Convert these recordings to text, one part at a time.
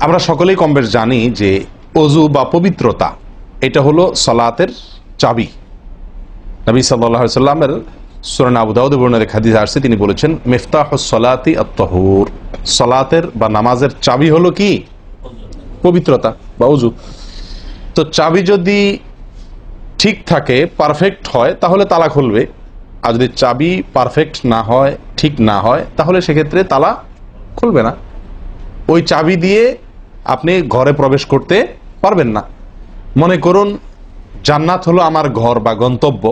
আমরা সকলেই কম বেশ জানি যে ওযু বা পবিত্রতা এটা হলো সালাতের চাবি। নবী সাল্লাল্লাহু আলাইহি ওয়াসাল্লামের সূরা আবু দাউদে বর্ণিত হাদিসে আসছে, তিনি বলেছেন মিফতাহুস সালাতি আত-তাহুর, সালাতের বা নামাজের চাবি হলো কি? পবিত্রতা বা ওযু। তো চাবি যদি ঠিক থাকে, পারফেক্ট হয়, তাহলে তালা খুলবে। আর যদি চাবি পারফেক্ট না হয়, ঠিক না হয়, তাহলে সেক্ষেত্রে তালা খুলবে না। ওই চাবি দিয়ে আপনি ঘরে প্রবেশ করতে পারবেন না। মনে করুন জান্নাত হলো আমার ঘর বা গন্তব্য,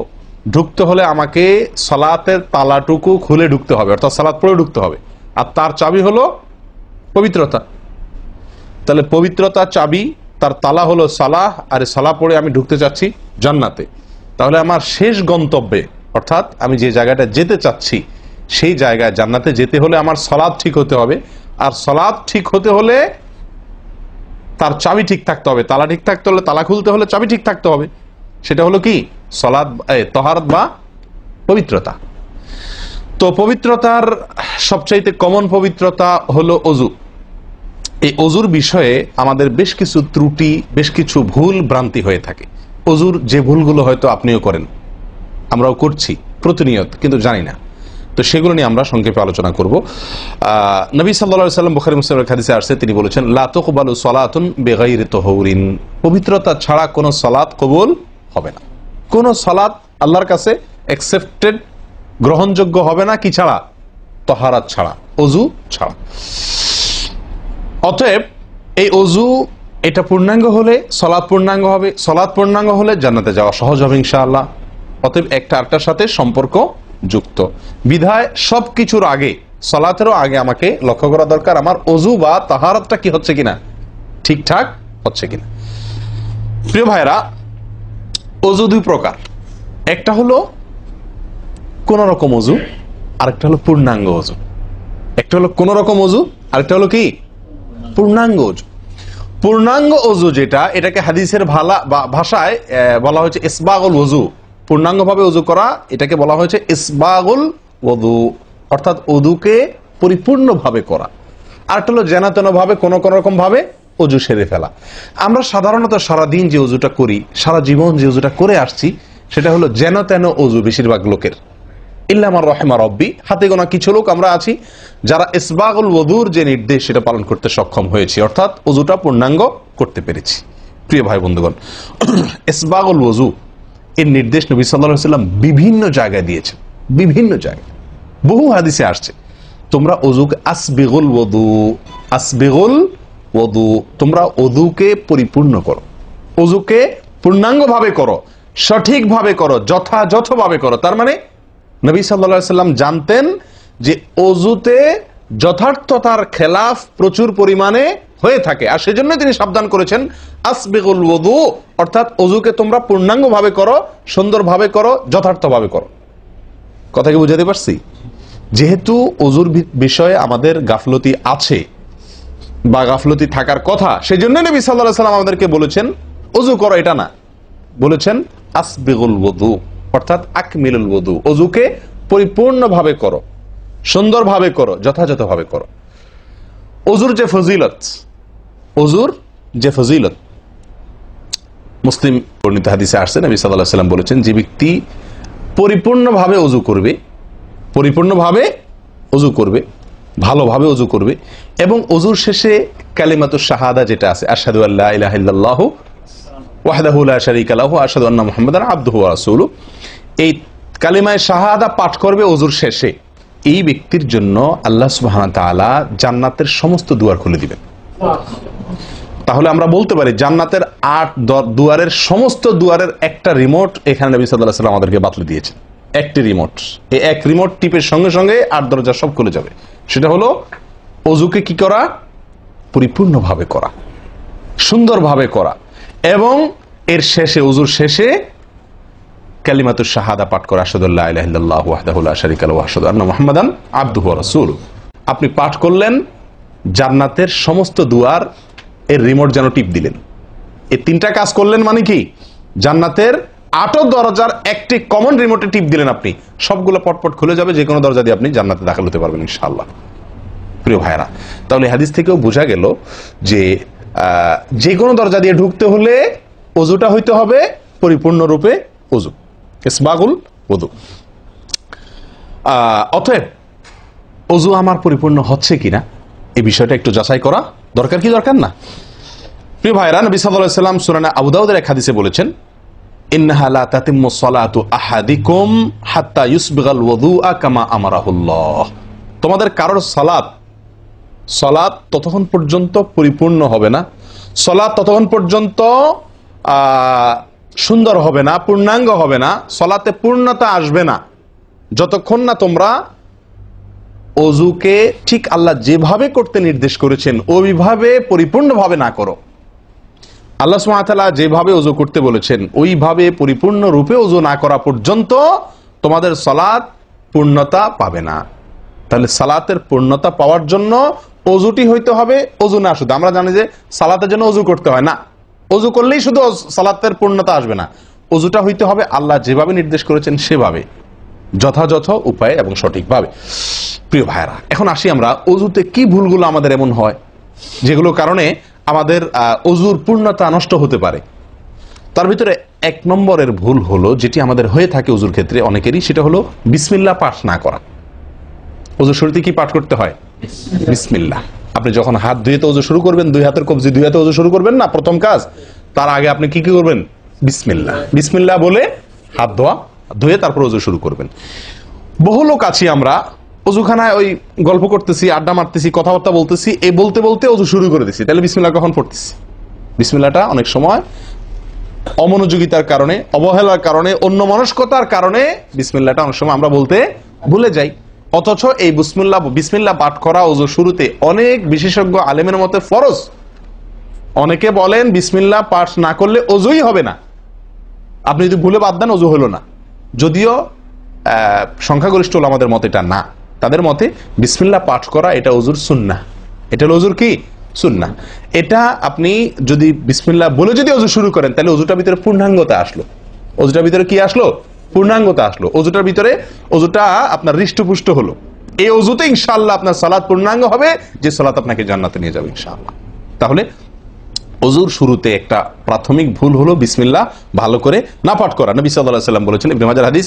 ঢুকতে হলে আমাকে সালাতের তালাটুকু খুলে ঢুকতে হবে, অর্থাৎ সালাত পড়ে ঢুকতে হবে, আর তার চাবি হলো পবিত্রতা। তাহলে পবিত্রতা চাবি, তার তালা হলো সালাহ, আর সালাহ পড়ে আমি ঢুকতে চাচ্ছি জান্নাতে। তাহলে আমার শেষ গন্তব্যে, অর্থাৎ আমি যে জায়গাটা যেতে চাচ্ছি সেই জায়গায় জান্নাতে যেতে হলে আমার সালাত ঠিক হতে হবে, আর সালাত ঠিক হতে হলে তার চাবি ঠিক থাকতে হবে। তালা ঠিক থাকতে হলে, তালা খুলতে হলে চাবি ঠিক থাকতে হবে। সেটা হলো কি? সালাত, তাহারাত বা পবিত্রতা। তো পবিত্রতার সবচাইতে কমন পবিত্রতা হলো ওযু। এই ওযুর বিষয়ে আমাদের বেশ কিছু ত্রুটি, বেশ কিছু ভুল ভ্রান্তি হয়ে থাকে। ওযুর যে ভুলগুলো হয়তো আপনিও করেন, আমরাও করছি প্রতিনিয়ত, কিন্তু জানি না। তো সেগুলো নিয়ে আমরা সংক্ষেপে আলোচনা করব। নবী সাল্লাল্লাহু আলাইহি ওয়াসাল্লাম বুখারী মুসলিমের হাদিসে আসছে, তিনি বলেছেন লা তুকবালু সালাতুন বিগাইরি তাহুরিন, পবিত্রতা ছাড়া কোনো সালাত কবুল হবে না। কোন সালাত আল্লাহর কাছে অ্যাকসেপ্টেড, গ্রহণযোগ্য হবে না কি ছাড়া? তাহারাত ছাড়া, ওযু ছাড়া। অতএব এই ওযু এটা পূর্ণাঙ্গ হলে সালাত পূর্ণাঙ্গ হবে, সালাত পূর্ণাঙ্গ হলে জান্নাতে যাওয়া সহজ হবে ইনশাআল্লাহ। অতএব একটা আরেকটার সাথে সম্পর্ক যুক্ত বিধায় সবকিছুর আগে, সালাতেরও আগে আমাকে লক্ষ্য করা দরকার আমার ওযু বা তাহারাতটা কি হচ্ছে কিনা, ঠিকঠাক হচ্ছে কিনা। প্রিয় ভাইরা, ওযু দুই প্রকার, একটা হলো কোন রকম ওযু, আরেকটা হলো পূর্ণাঙ্গ ওযু। একটা হলো কোন রকম ওযু, আরেকটা হলো কি? পূর্ণাঙ্গ ওযু। পূর্ণাঙ্গ ওযু যেটা, এটাকে হাদিসের ভাষায় বলা হয়েছে ইসবাগুল ওযু। পূর্ণাঙ্গভাবে ওযু করা, এটাকে বলা হয়েছে ইসবাগুল ওযু, অর্থাৎ ওযুকে পরিপূর্ণভাবে করা। আরেকটা হলো যেন তেন ভাবে, কোন কোন রকম ভাবে ওযু সেরে ফেলা। আমরা সাধারণত সারাদিন যে ওযুটা করি, সারা জীবন যে ওযুটা করে আসছি, সেটা হলো যেন তেন ওযু বেশিরভাগ লোকের। ইল্লা মান রাহিমা রব্বি, হাতে গোনা কিছু লোক আমরা আছি যারা ইসবাগুল ওযুর যে নির্দেশ সেটা পালন করতে সক্ষম হয়েছি, অর্থাৎ ওযুটা পূর্ণাঙ্গ করতে পেরেছি। প্রিয় ভাই বন্ধুগণ, ইসবাগুল ওযু এর নির্দেশ নবী সাল্লাল্লাহু আলাইহি ওয়াসাল্লাম বিভিন্ন জায়গায় দিয়েছেন, বিভিন্ন জায়গায় বহু হাদিসে আসছে, তোমরা ওযুকে আসবিগুল ওযু, আসবিগুল ওযু, তোমরা ওযুকে পরিপূর্ণ করো, ওযুকে পূর্ণাঙ্গভাবে করো, সঠিকভাবে করো, যথাযথভাবে করো। তার মানে নবী সাল্লাল্লাহু আলাইহি ওয়াসাল্লাম জানতেন যে ওযুতে যথার্থতার খেলাফ প্রচুর পরিমাণে হয়ে থাকে, আর সেজন্য তিনি সাবধান করেছেন আসবিগুল ওযু, অর্থাৎ ওযুকে তোমরা পূর্ণাঙ্গভাবে করো, সুন্দরভাবে করো, যথার্থভাবে করো। কথা কি বুঝাতে পারছি? যেহেতু ওযুর বিষয়ে আমাদের গাফলতি আছে বা গাফলতি থাকার কথা, সেজন্য নবী সাল্লাল্লাহু আলাইহি ওয়াসাল্লাম আমাদেরকে বলেছেন ওযু করো, এটা না, বলেছেন আসবিগুল ওযু, অর্থাৎ আকমিলুল ওযু, ওযুকে পরিপূর্ণভাবে করো, সুন্দরভাবে করো, যথাযথভাবে করো। ওযুর যে ফজিলত, ওযুর যে ফজিলত মুসলিম বর্ণিত হাদিসে আসছে, নবী সাল্লাল্লাহু আলাইহি ওয়াসাল্লাম বলেছেন যে ব্যক্তি পরিপূর্ণভাবে ওযু করবে, পরিপূর্ণভাবে ওযু করবে, ভালোভাবে ওযু করবে, এবং ওযুর শেষে কালিমাতুশ শাহাদা যেটা আছে, আশহাদু আল্লা ইলাহা ইল্লাল্লাহু ওয়াহদাহু লা শারীকা লাহু ওয়া আশহাদু আন্না মুহাম্মাদান আবদুহু ওয়া রাসূলুহু, এই কালিমায়ে শাহাদা পাঠ করবে ওযুর শেষে, এই ব্যক্তির জন্য আল্লাহ সুবহানাহু ওয়া তাআলা জান্নাতের সমস্ত দুয়ার খুলে দিবেন। তাহলে আমরা বলতে পারি জান্নাতের 8 দুয়ারের সমস্ত দুয়ারের একটা রিমোট এখানে নবী সাল্লাল্লাহু আলাইহি ওয়াসাল্লাম আমাদেরকে বাতলে দিয়েছেন। একটি রিমোট, এই এক রিমোট টিপের সঙ্গে সঙ্গে 8 দরজা সব খুলে যাবে। সেটা হলো ওযুকে কি করা? পরিপূর্ণভাবে করা, সুন্দরভাবে করা, এবং এর শেষে, ওযুর শেষে কালিমাতুশ শাহাদা পাঠ করা, আশহাদু আল্লা ইলাহা ইল্লাল্লাহু ওয়াহদাহু লা শারীকা লাহু ওয়া আশহাদু আন্না মুহাম্মাদান আবদুহু ওয়া রাসূলুহু। আপনি পাঠ করলেন, জান্নাতের সমস্ত দুয়ার এর রিমোট যেন টিপ দিলেন। এই তিনটা কাজ করলেন মানে কি? জান্নাতের 8 দরজার একটি কমন রিমোটে টিপ দিলেন আপনি, সবগুলো পটপট খুলে যাবে, যে কোনো দরজা দিয়ে আপনি জান্নাতে দাখিল হতে পারবেন ইনশাআল্লাহ। প্রিয় ভাইরা, তাহলে হাদিস থেকেও বোঝা গেল যে যে কোনো দরজা দিয়ে ঢুকতে হলে ওযুটা হইতে হবে পরিপূর্ণরূপে ওযু, ইসবাগুল ওযু। অতএব ওযু আমার পরিপূর্ণ হচ্ছে কিনা এই বিষয়টা একটু যাচাই করা দরকার কি দরকার না? প্রিয় ভাইরা, নবী সাল্লাল্লাহু আলাইহি ওয়াসাল্লাম সূরা আবু দাউদের এক হাদিসে বলেছেন, ইন্নাহা লা তাতিম্মু সালাতু আহাদিকুম হাত্তা ইউসবিগাল ওযুআ কামা আমারাহুল্লাহ। তোমাদের কারোর সালাত ততক্ষণ পর্যন্ত পরিপূর্ণ হবে না, সালাত ততক্ষণ পর্যন্ত সুন্দর হবে না, পূর্ণাঙ্গ হবে না, সালাতে পূর্ণতা আসবে না যতক্ষণ না তোমরা ওযুকে ঠিক আল্লাহ যেভাবে করতে নির্দেশ করেছেন ওইভাবে পরিপূর্ণভাবে না করো। আল্লাহ সুবহানাহু ওয়া তাআলা যেভাবে ওযু করতে বলেছেন ওইভাবে পরিপূর্ণ রূপে ওযু না করা পর্যন্ত তোমাদের সালাত পূর্ণতা পাবে না। তাহলে সালাতের পূর্ণতা পাওয়ার জন্য ওযুটি হইতে হবে, ওযু না শুধু। আমরা জানি যে সালাতের জন্য ওযু করতে হয় না, ওযু করলেই শুধু সালাতের পূর্ণতা আসবে না, ওযুটা হইতে হবে আল্লাহ যেভাবে নির্দেশ করেছেন সেভাবে, যথাযথ উপায়ে এবং সঠিকভাবে। প্রিয় ভাইরা, এখন আসি আমরা ওযুতে কি ভুলগুলো আমাদের এমন হয় যেগুলো কারণে আমাদের ওযুর পূর্ণতা নষ্ট হতে পারে। তার ভিতরে এক নম্বরের ভুল হলো, যেটি আমাদের হয়ে থাকে ওযুর ক্ষেত্রে অনেকেরই, সেটা হলো বিসমিল্লাহ পাঠ না করা। ওযুর শুরুতে কি পাঠ করতে হয়? বিসমিল্লাহ। আপনি যখন হাত ধুয়ে তো ওযু শুরু করবেন, দুই হাতের কবজি দুই হাতে ওযু শুরু করবেন না, প্রথম কাজ, তার আগে আপনি কি করবেন? বিসমিল্লাহ। বিসমিল্লাহ বলে হাত ধুয়ে তারপর ওযু শুরু করবেন। বহু লোক আছি আমরা ওযুখানায় ওই গল্প করতেছি, আড্ডা মারতেছি, কথাবার্তা বলতেছি, এই বলতে বলতে ওযু শুরু করে দিছি, তাহলে বিসমিল্লাহ কখন পড়তেছি? বিসমিল্লাহটা অনেক সময় অমনোযোগিতার কারণে, অবহেলার কারণে, অন্যমনস্কতার কারণে বিসমিল্লাহটা অনেক সময় আমরা বলতে ভুলে যাই। অথচ এই বিসমিল্লাহ পাঠ করা ওযু শুরুতে অনেক বিশেষজ্ঞ আলেমের মতে ফরজ। অনেকে বলেন বিসমিল্লাহ পাঠ না করলে ওযুই হবে না, আপনি যদি ভুলে বাদ দেন ওযু হলো না। যদিও সংখ্যাগরিষ্ঠ ওলামাদের মতে এটা না, তাদের মতে বিসমিল্লাহ পাঠ করা এটা ওযুর সুন্নাহ। এটা হলো ওযুর কি? সুন্নাহ। এটা আপনি যদি বিসমিল্লাহ বলে যদি ওযু শুরু করেন তাহলে ওযুটার ভিতরে পূর্ণাঙ্গতা আসলো। ওযুটার ভিতরে কি আসলো? পূর্ণাঙ্গতা আসলো। ওযুটার ভিতরে ওযুটা আপনার হৃষ্টপুষ্ট হলো। এই ওযুতে ইনশাআল্লাহ আপনার সালাত পূর্ণাঙ্গ হবে, যে সালাত আপনাকে জান্নাতে নিয়ে যাবে ইনশাআল্লাহ। তাহলে ওযুর শুরুতে একটা প্রাথমিক ভুল হলো বিসমিল্লাহ ভালো করে না পাঠ করা। নবী সাল্লাল্লাহু আলাইহি ওয়াসাল্লাম বলেছেন, ইবনে মাজাহ হাদিস,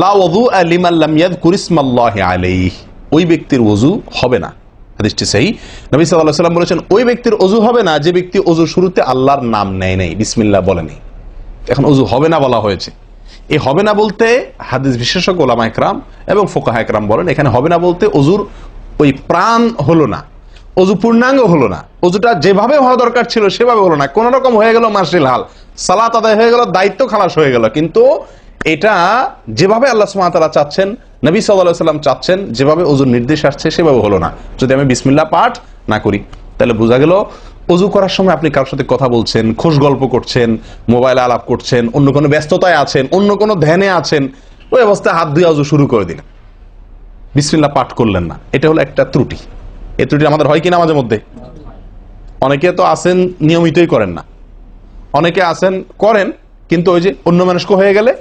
লা ওযুআ লিমান লাম ইয়াযকুর ইসমাল্লাহি আলাইহি। ওই ব্যক্তির ওযু হবে না, হাদিসটি সহিহ। নবী সাল্লাল্লাহু আলাইহি ওয়াসাল্লাম বলেছেন, ওই ব্যক্তির ওযু হবে না যে ব্যক্তি ওযুর শুরুতে আল্লাহর নাম নেয় নাই, বিসমিল্লাহ বলেনি। এখন ওযু হবে না বলা হয়েছে, এই হবে না বলতে হাদিস বিশেষজ্ঞ উলামা ইকরাম এবং ফুকাহা ইকরাম বলেন, এখানে হবে না বলতে ওযুর ওই প্রাণ হলো না, ওযু পূর্ণাঙ্গ হলো না, ওযুটা যেভাবে হওয়া দরকার ছিল সেভাবে হলো না, কোন রকম হয়ে গেল মার্শাল হাল, সালাত আদায় হয়ে গেল, দায়িত্ব খালাস হয়ে গেল, কিন্তু এটা যেভাবে আল্লাহ সুবহানাহু ওয়া তাআলা চাচ্ছেন, নবী সাল্লাল্লাহু আলাইহি ওয়াসাল্লাম চাচ্ছেন, যেভাবে ওযুর নির্দেশ আসছে সেভাবে হলো না। যদি আমি বিসমিল্লাহ পাঠ না করি তাহলে বোঝা গেল ওযু করার সময় আপনি কারোর সাথে কথা বলছেন, খোশ গল্প করছেন, মোবাইলে আলাপ করছেন, অন্য কোনো ব্যস্ততায় আছেন, অন্য কোনো ধ্যানে আছেন, ওই অবস্থায় হাত ধুয়ে ওযু শুরু করে দিলেন, বিসমিল্লাহ পাঠ করলেন না। এটা হলো একটা ত্রুটি। এই ত্রুটি আমাদের হয় কিনা মাঝে মধ্যে? অনেকে তো আছেন নিয়মিতই করেন না, অনেকে আছেন করেন কিন্তু ওই যে অন্য মানুষকে হয়ে গেলে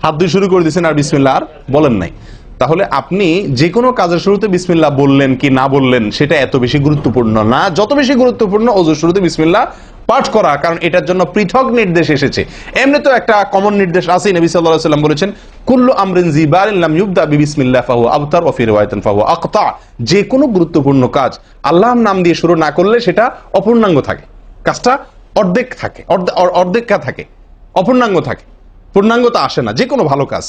হাত ধুয়ে শুরু করে দিয়েছেন আর বিসমিল্লাহ আর বলেন নাই। তাহলে আপনি যে কোনো কাজের শুরুতে বিসমিল্লাহ বললেন কি না বললেন সেটা এত বেশি গুরুত্বপূর্ণ না, যত বেশি গুরুত্বপূর্ণ ওযুর শুরুতে বিসমিল্লাহ পাঠ করা, কারণ এটার জন্য পৃথক নির্দেশ এসেছে। এমনি তো একটা কমন নির্দেশ আছে, নবী সাল্লাল্লাহু আলাইহি ওয়াসাল্লাম বলেছেন, কুল্লু আমরিন জিবারিন লাম ইউবদা বিবিসমিল্লাহ ফাহুয়া আবতার ওয়া ফি রিওয়ায়াতিন ফাহুয়া আকতা। যে কোনো গুরুত্বপূর্ণ কাজ আল্লাহর নাম দিয়ে শুরু না করলে সেটা অপূর্ণাঙ্গ থাকে, কাজটা অর্ধেক থাকে, অর্ধেকা থাকে, অপূর্ণাঙ্গ থাকে, পূর্ণাঙ্গতা আসে না যে কোনো ভালো কাজ।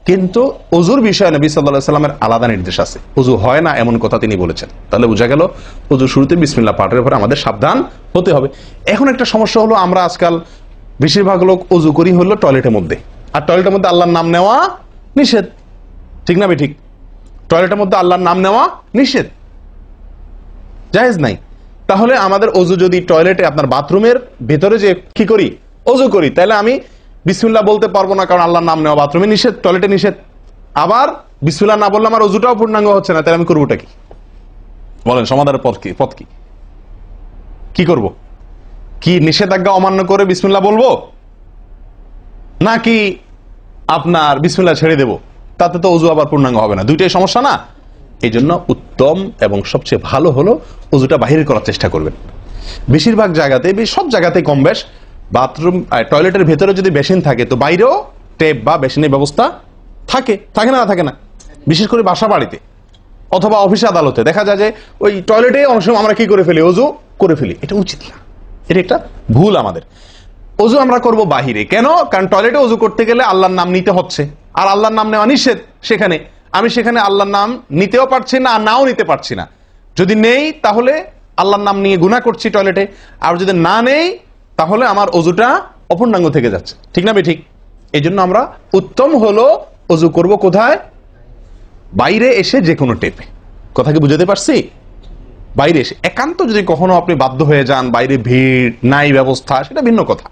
কিন্তু ওযুর বিষয়ে নবী সাল্লাল্লাহু আলাইহি ওয়াসাল্লামের আলাদা নির্দেশ আছে, ওযু হয় না এমন কথা তিনি বলেছেন। তাহলে বোঝা গেল ওযুর শুরুতে বিসমিল্লাহ পাঠের উপরে আমাদের সাবধান হতে হবে। এখন একটা সমস্যা হলো, আমরা আজকাল বেশিরভাগ লোক ওযু করি হলো টয়লেটের মধ্যে, আর টয়লেটের মধ্যে আল্লাহর নাম নেওয়া নিষেধ, ঠিক না ঠিক? টয়লেটের মধ্যে আল্লাহর নাম নেওয়া নিষেধ, জায়েজ নাই। তাহলে আমাদের ওযু যদি টয়লেটে আপনার বাথরুমের ভেতরে যে কি করি ওযু করি, তাহলে আমি বিসমিল্লাহ বলতে পারবো না, কারণ আল্লাহর নাম নেওয়া বাথরুমে নিষেধ, টয়লেটে নিষেধ। আবার বিসমিল্লাহ না বললে আমার ওযুটাও পূর্ণাঙ্গ হচ্ছে না, তাহলে আমি করবোটা কি? বলেন, সমাধানের পথ কি? কি করব? কি নিষেধাজ্ঞা অমান্য করে বিসমিল্লাহ বলবো, নাকি আপনার বিসমিল্লাহ ছেড়ে দেব? তাতে তো ওযু আবার পূর্ণাঙ্গ হবে না। দুইটাই সমস্যা না? এই জন্য উত্তম এবং সবচেয়ে ভালো হলো অজুটা বাহিরে করার চেষ্টা করবেন। বেশিরভাগ জায়গাতে, সব জায়গাতে কম বেশ বাথরুম টয়লেটের ভেতরে যদি বেসিন থাকে তো বাইরেও টেপ বা বেসিনের ব্যবস্থা থাকে, থাকে না থাকে না? বিশেষ করে বাসা বাড়িতে অথবা অফিস আদালতে দেখা যায় যে ওই টয়লেটে অনেক সময় আমরা কি করে ফেলি, অজু করে ফেলি। এটা উচিত না, এটা একটা ভুল আমাদের। অজু আমরা করব বাহিরে। কেন? কারণ টয়লেটে অজু করতে গেলে আল্লাহর নাম নিতে হচ্ছে, আর আল্লাহর নাম নেওয়া নিষেধ। সেখানে আমি সেখানে আল্লাহর নাম নিতেও পারছি না, আর নাও নিতে পারছি না। যদি নেই তাহলে আল্লাহর নাম নিয়ে গুনাহ করছি টয়লেটে, আর যদি না নেই তাহলে আমার অজুটা অপূর্ণাঙ্গ থেকে যাচ্ছে। ঠিক না ঠিক? এই জন্য আমরা উত্তম হলো অজু করব কোথায়? বাইরে এসে যে কোনো টেপে। কথা কি বুঝতে পারছি? বাইরে এসে একান্ত যদি কখনো আপনি বাধ্য হয়ে যান, বাইরে ভিড় নাই, ব্যবস্থা, সেটা ভিন্ন কথা।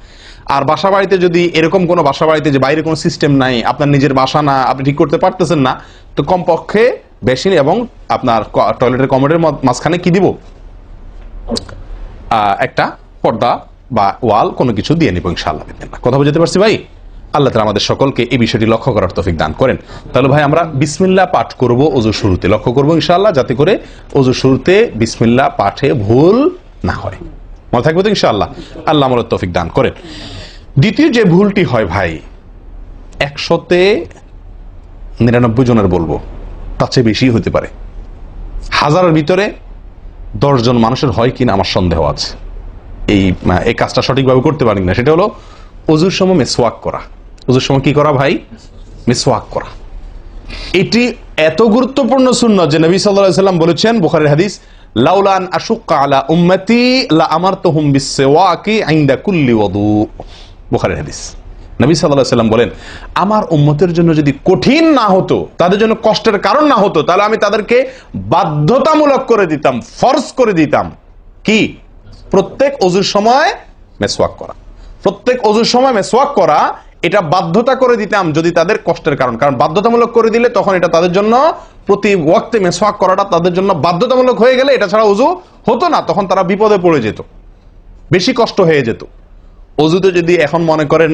আর বাসা বাড়িতে যদি এরকম কোনো বাসা বাড়িতে যে বাইরে কোনো সিস্টেম নাই, আপনার নিজের বাসা না, আপনি ঠিক করতে পারতেছেন না, তো কমপক্ষে বেসিন এবং আপনার টয়লেটের কমোডের মাঝখানে কি দিব, একটা পর্দা বা ওয়াল কোনো কিছু দিয়ে নিব ইনশাআল্লাহ। কথা বুঝতে পারছি ভাই? আল্লাহ তাআলা আমাদের সকলকে এই বিষয়টি লক্ষ্য করার তৌফিক দান করেন। তাহলে ভাই আমরা বিসমিল্লাহ পাঠ করব অজু শুরুতে, লক্ষ্য করব ইনশাআল্লাহ যাতে করে অজু শুরুতে বিসমিল্লাহ পাঠে ভুল না হয়। মনে থাকবে তো ইনশাআল্লাহ? আল্লাহ আমাদের তৌফিক দান করেন। দ্বিতীয় যে ভুলটি হয় ভাই, 100-তে-99 জনের বলবো, তার চেয়ে বেশি হতে পারে, হাজারের ভিতরে 10 জন মানুষের হয় কিনা আমার সন্দেহ আছে এই কাজটা সঠিকভাবে করতে পারি না। সেটা হলো অজুর সময় মেসওয়াক করা। অজুর সময় কি করা ভাই? মেসওয়াক করা। এটি এত গুরুত্বপূর্ণ সুন্নাত যে নবী সাল্লাল্লাহু আলাইহি ওয়াসাল্লাম বলেছেন, বুখারীর হাদিস, লাউলা আন আশুক্কা আলা উম্মতি লা আমারতুহুম বিসওয়াকি ইনদা কুল্লি ওযু। বুখারীর হাদিস। নবী সাল্লাল্লাহু আলাইহি ওয়াসাল্লাম বলেন, আমার উম্মতের জন্য যদি কঠিন না হতো, তাদের জন্য কষ্টের কারণ না হতো, তাহলে আমি তাদেরকে বাধ্যতামূলক করে দিতাম, ফরজ করে দিতাম কি? প্রত্যেক অজুর সময় মেসওয়াক করা। প্রত্যেক অজুর সময় মেসওয়াক করা, এটা বাধ্যতা করে দিতাম যদি তাদের কষ্টের কারণ। কারণ বাধ্যতামূলক করে দিলে তখন এটা তাদের জন্য, প্রতি ওয়াক্তে মেসওয়াক করাটা তাদের জন্য বাধ্যতামূলক হয়ে গেলে এটা ছাড়া অজু হতো না, তখন তারা বিপদে পড়ে যেত, বেশি কষ্ট হয়ে যেত। অজুতে যদি এখন মনে করেন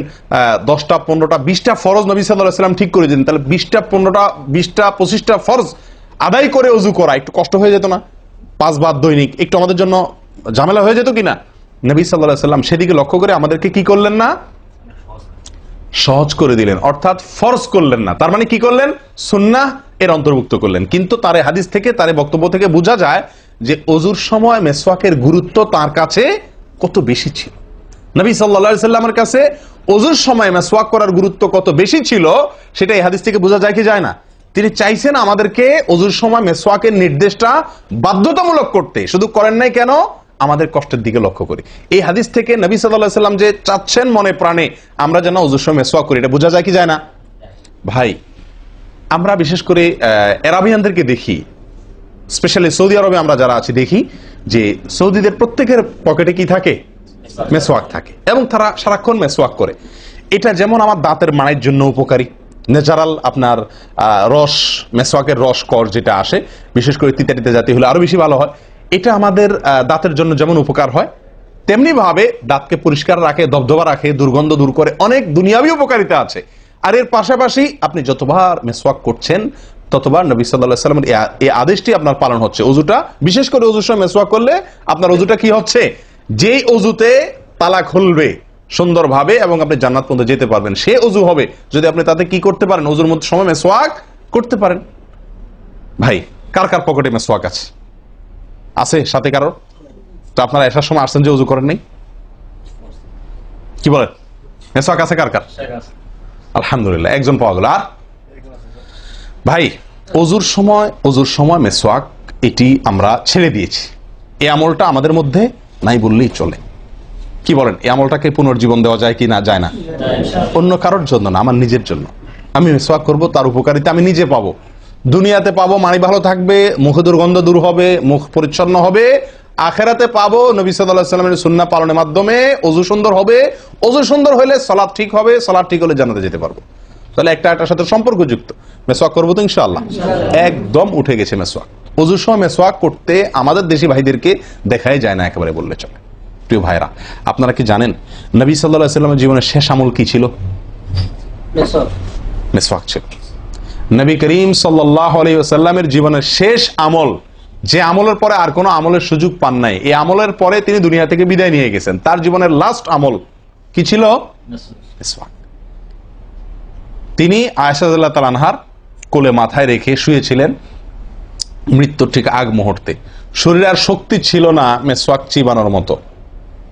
10টা 15টা 20টা ফরজ নবী সাল্লাল্লাহু আলাইহি ওয়াসাল্লাম ঠিক করে দিন, তাহলে 20টা 15টা 20টা 25টা ফরজ আদায় করে অজু করা একটু কষ্ট হয়ে যেত না? 5 বার দৈনিক একটু আমাদের জন্য ঝামেলা হয়ে যেত কিনা? নবী সাল্লাল্লাহু আলাইহি ওয়াসাল্লাম সেদিকে লক্ষ্য করে আমাদেরকে কি করলেন না? সহজ করে দিলেন, অর্থাৎ ফরজ করলেন না। তার মানে কি করলেন? সুন্নাহ এর অন্তর্ভুক্ত করলেন। কিন্তু তার হাদিস থেকে, তার বক্তব্য থেকে বোঝা যায় যে অজুর সময় মেসওয়াকের গুরুত্ব তার কাছে কত বেশি ছিল। নবী সাল্লাল্লাহু আলাইহি ওয়াসাল্লামের কাছে অজুর সময় মেসওয়াক করার গুরুত্ব কত বেশি ছিল সেটা এই হাদিস থেকে বোঝা যায় কি যায় না? তিনি চাইছেন আমাদেরকে অজুর সময় মেসওয়াকের নির্দেশটা বাধ্যতামূলক করতে। শুধু করেন নাই কেন? আমাদের কষ্টের দিকে লক্ষ্য করি। এই হাদিস থেকে নবী সাল্লাল্লাহু আলাইহি ওয়াসাল্লাম যে চাচ্ছেন মনে প্রাণে আমরা যেন অজুর সময় মেসওয়াক করি, এটা বোঝা যায় কি যায় না? ভাই আমরা বিশেষ করে আরবিয়ানদেরকে দেখি, স্পেশালি সৌদি আরবে আমরা যারা আছি দেখি যে সৌদিদের প্রত্যেকের পকেটে কি থাকে? মেসওয়াক থাকে, এবং তারা সারাক্ষণ মেসওয়াক করে। এটা যেমন আমার দাঁতের মাড়ির জন্য উপকারী, ন্যাচারাল আপনার রস, মেসওয়াকের রস কর যেটা আসে, বিশেষ করে তিতাটিতে জাতীয় হলে আরো বেশি ভালো হয়। এটা আমাদের দাঁতের জন্য যেমন উপকার হয়, তেমনি ভাবে দাঁতকে পরিষ্কার রাখে, দবদবা রাখে, দুর্গন্ধ দূর করে, অনেক দুনিয়াবী উপকারিতা আছে। আর এর পাশাপাশি আপনি যতবার মেসওয়াক করছেন ততবার নবী সাল্লাল্লাহু আলাইহি ওয়াসাল্লামের এই আদেশটি আপনার পালন হচ্ছে। অজুটা, বিশেষ করে অজুর সময় মেসওয়াক করলে আপনার অজুটা কি হচ্ছে? যেই অজুতে তালা খুলবে সুন্দরভাবে এবং আপনি জান্নাত পর্যন্ত যেতে পারবেন, সে অজু হবে যদি আপনি তাতে কি করতে পারেন? অজুর মধ্যে সময় মেসওয়াক করতে পারেন। ভাই কার কার পকেটে মেসওয়াক আছে? আছে সাথে কারো? তো আপনারা আসার সময় আসছেন যে অজু করেন নাই? কি বলেন? মেসওয়াক আছে কার কার? আলহামদুলিল্লাহ, একজন পাওয়া গেল। আর ভাই অজুর সময় মেসওয়াক এটি আমরা ছেড়ে দিয়েছি। এই আমলটা আমাদের মধ্যে নাই বললেই চলে। কি বলেন? এই আমলটাকে পুনর্জীবন দেওয়া যায় কি না? যায় না। অন্য কারোর জন্য না, আমার নিজের জন্য। আমি মেসওয়াক করব, তার উপকারিতা আমি নিজে পাবো, দুনিয়াতে পাবো, মানি ভালো থাকবে, মুখে দুর্গন্ধ দূর হবে, মুখ পরিচ্ছন্ন হবে। আখেরাতে পাবো নবী সাল্লাল্লাহু আলাইহি ওয়াসাল্লামের সুন্নাহ পালনের মাধ্যমে অজু সুন্দর হবে, অজু সুন্দর হলে সালাত ঠিক হবে, সালাত ঠিক হলে জান্নাতে যেতে পারবো। তাহলে একটা একটার সাথে সম্পর্কযুক্ত। মেসওয়াক করবো তো ইনশাআল্লাহ? একদম উঠে গেছে মেসওয়াক। অজুর সময় মেসওয়াক করতে আমাদের দেশি ভাইদেরকে দেখাই যায় না একেবারে বললে চলে। প্রিয় ভাইরা, আপনারা কি জানেন নবী সাল্লাল্লাহু আলাইহি ওয়াসাল্লামের জীবনের শেষ আমল কি ছিল? মেসওয়াক ছিল। নবী করিম সাল্লাল্লাহু আলাইহি ওয়াসাল্লামের জীবনের শেষ আমল, যে আমলের পরে আর কোনো আমলের সুযোগ পান নাই, এই আমলের পরে তিনি দুনিয়া থেকে বিদায় নিয়ে গেছেন। তার জীবনের লাস্ট আমল কি ছিল? মিসওয়াক। তিনি আয়েশা রাদিয়াল্লাহু তাআলা আনহার কোলে মাথায় রেখে শুয়েছিলেন মৃত্যুর ঠিক আগ মুহূর্তে। শরীরে আর শক্তি ছিল না মেসওয়াক চিবানোর মতো,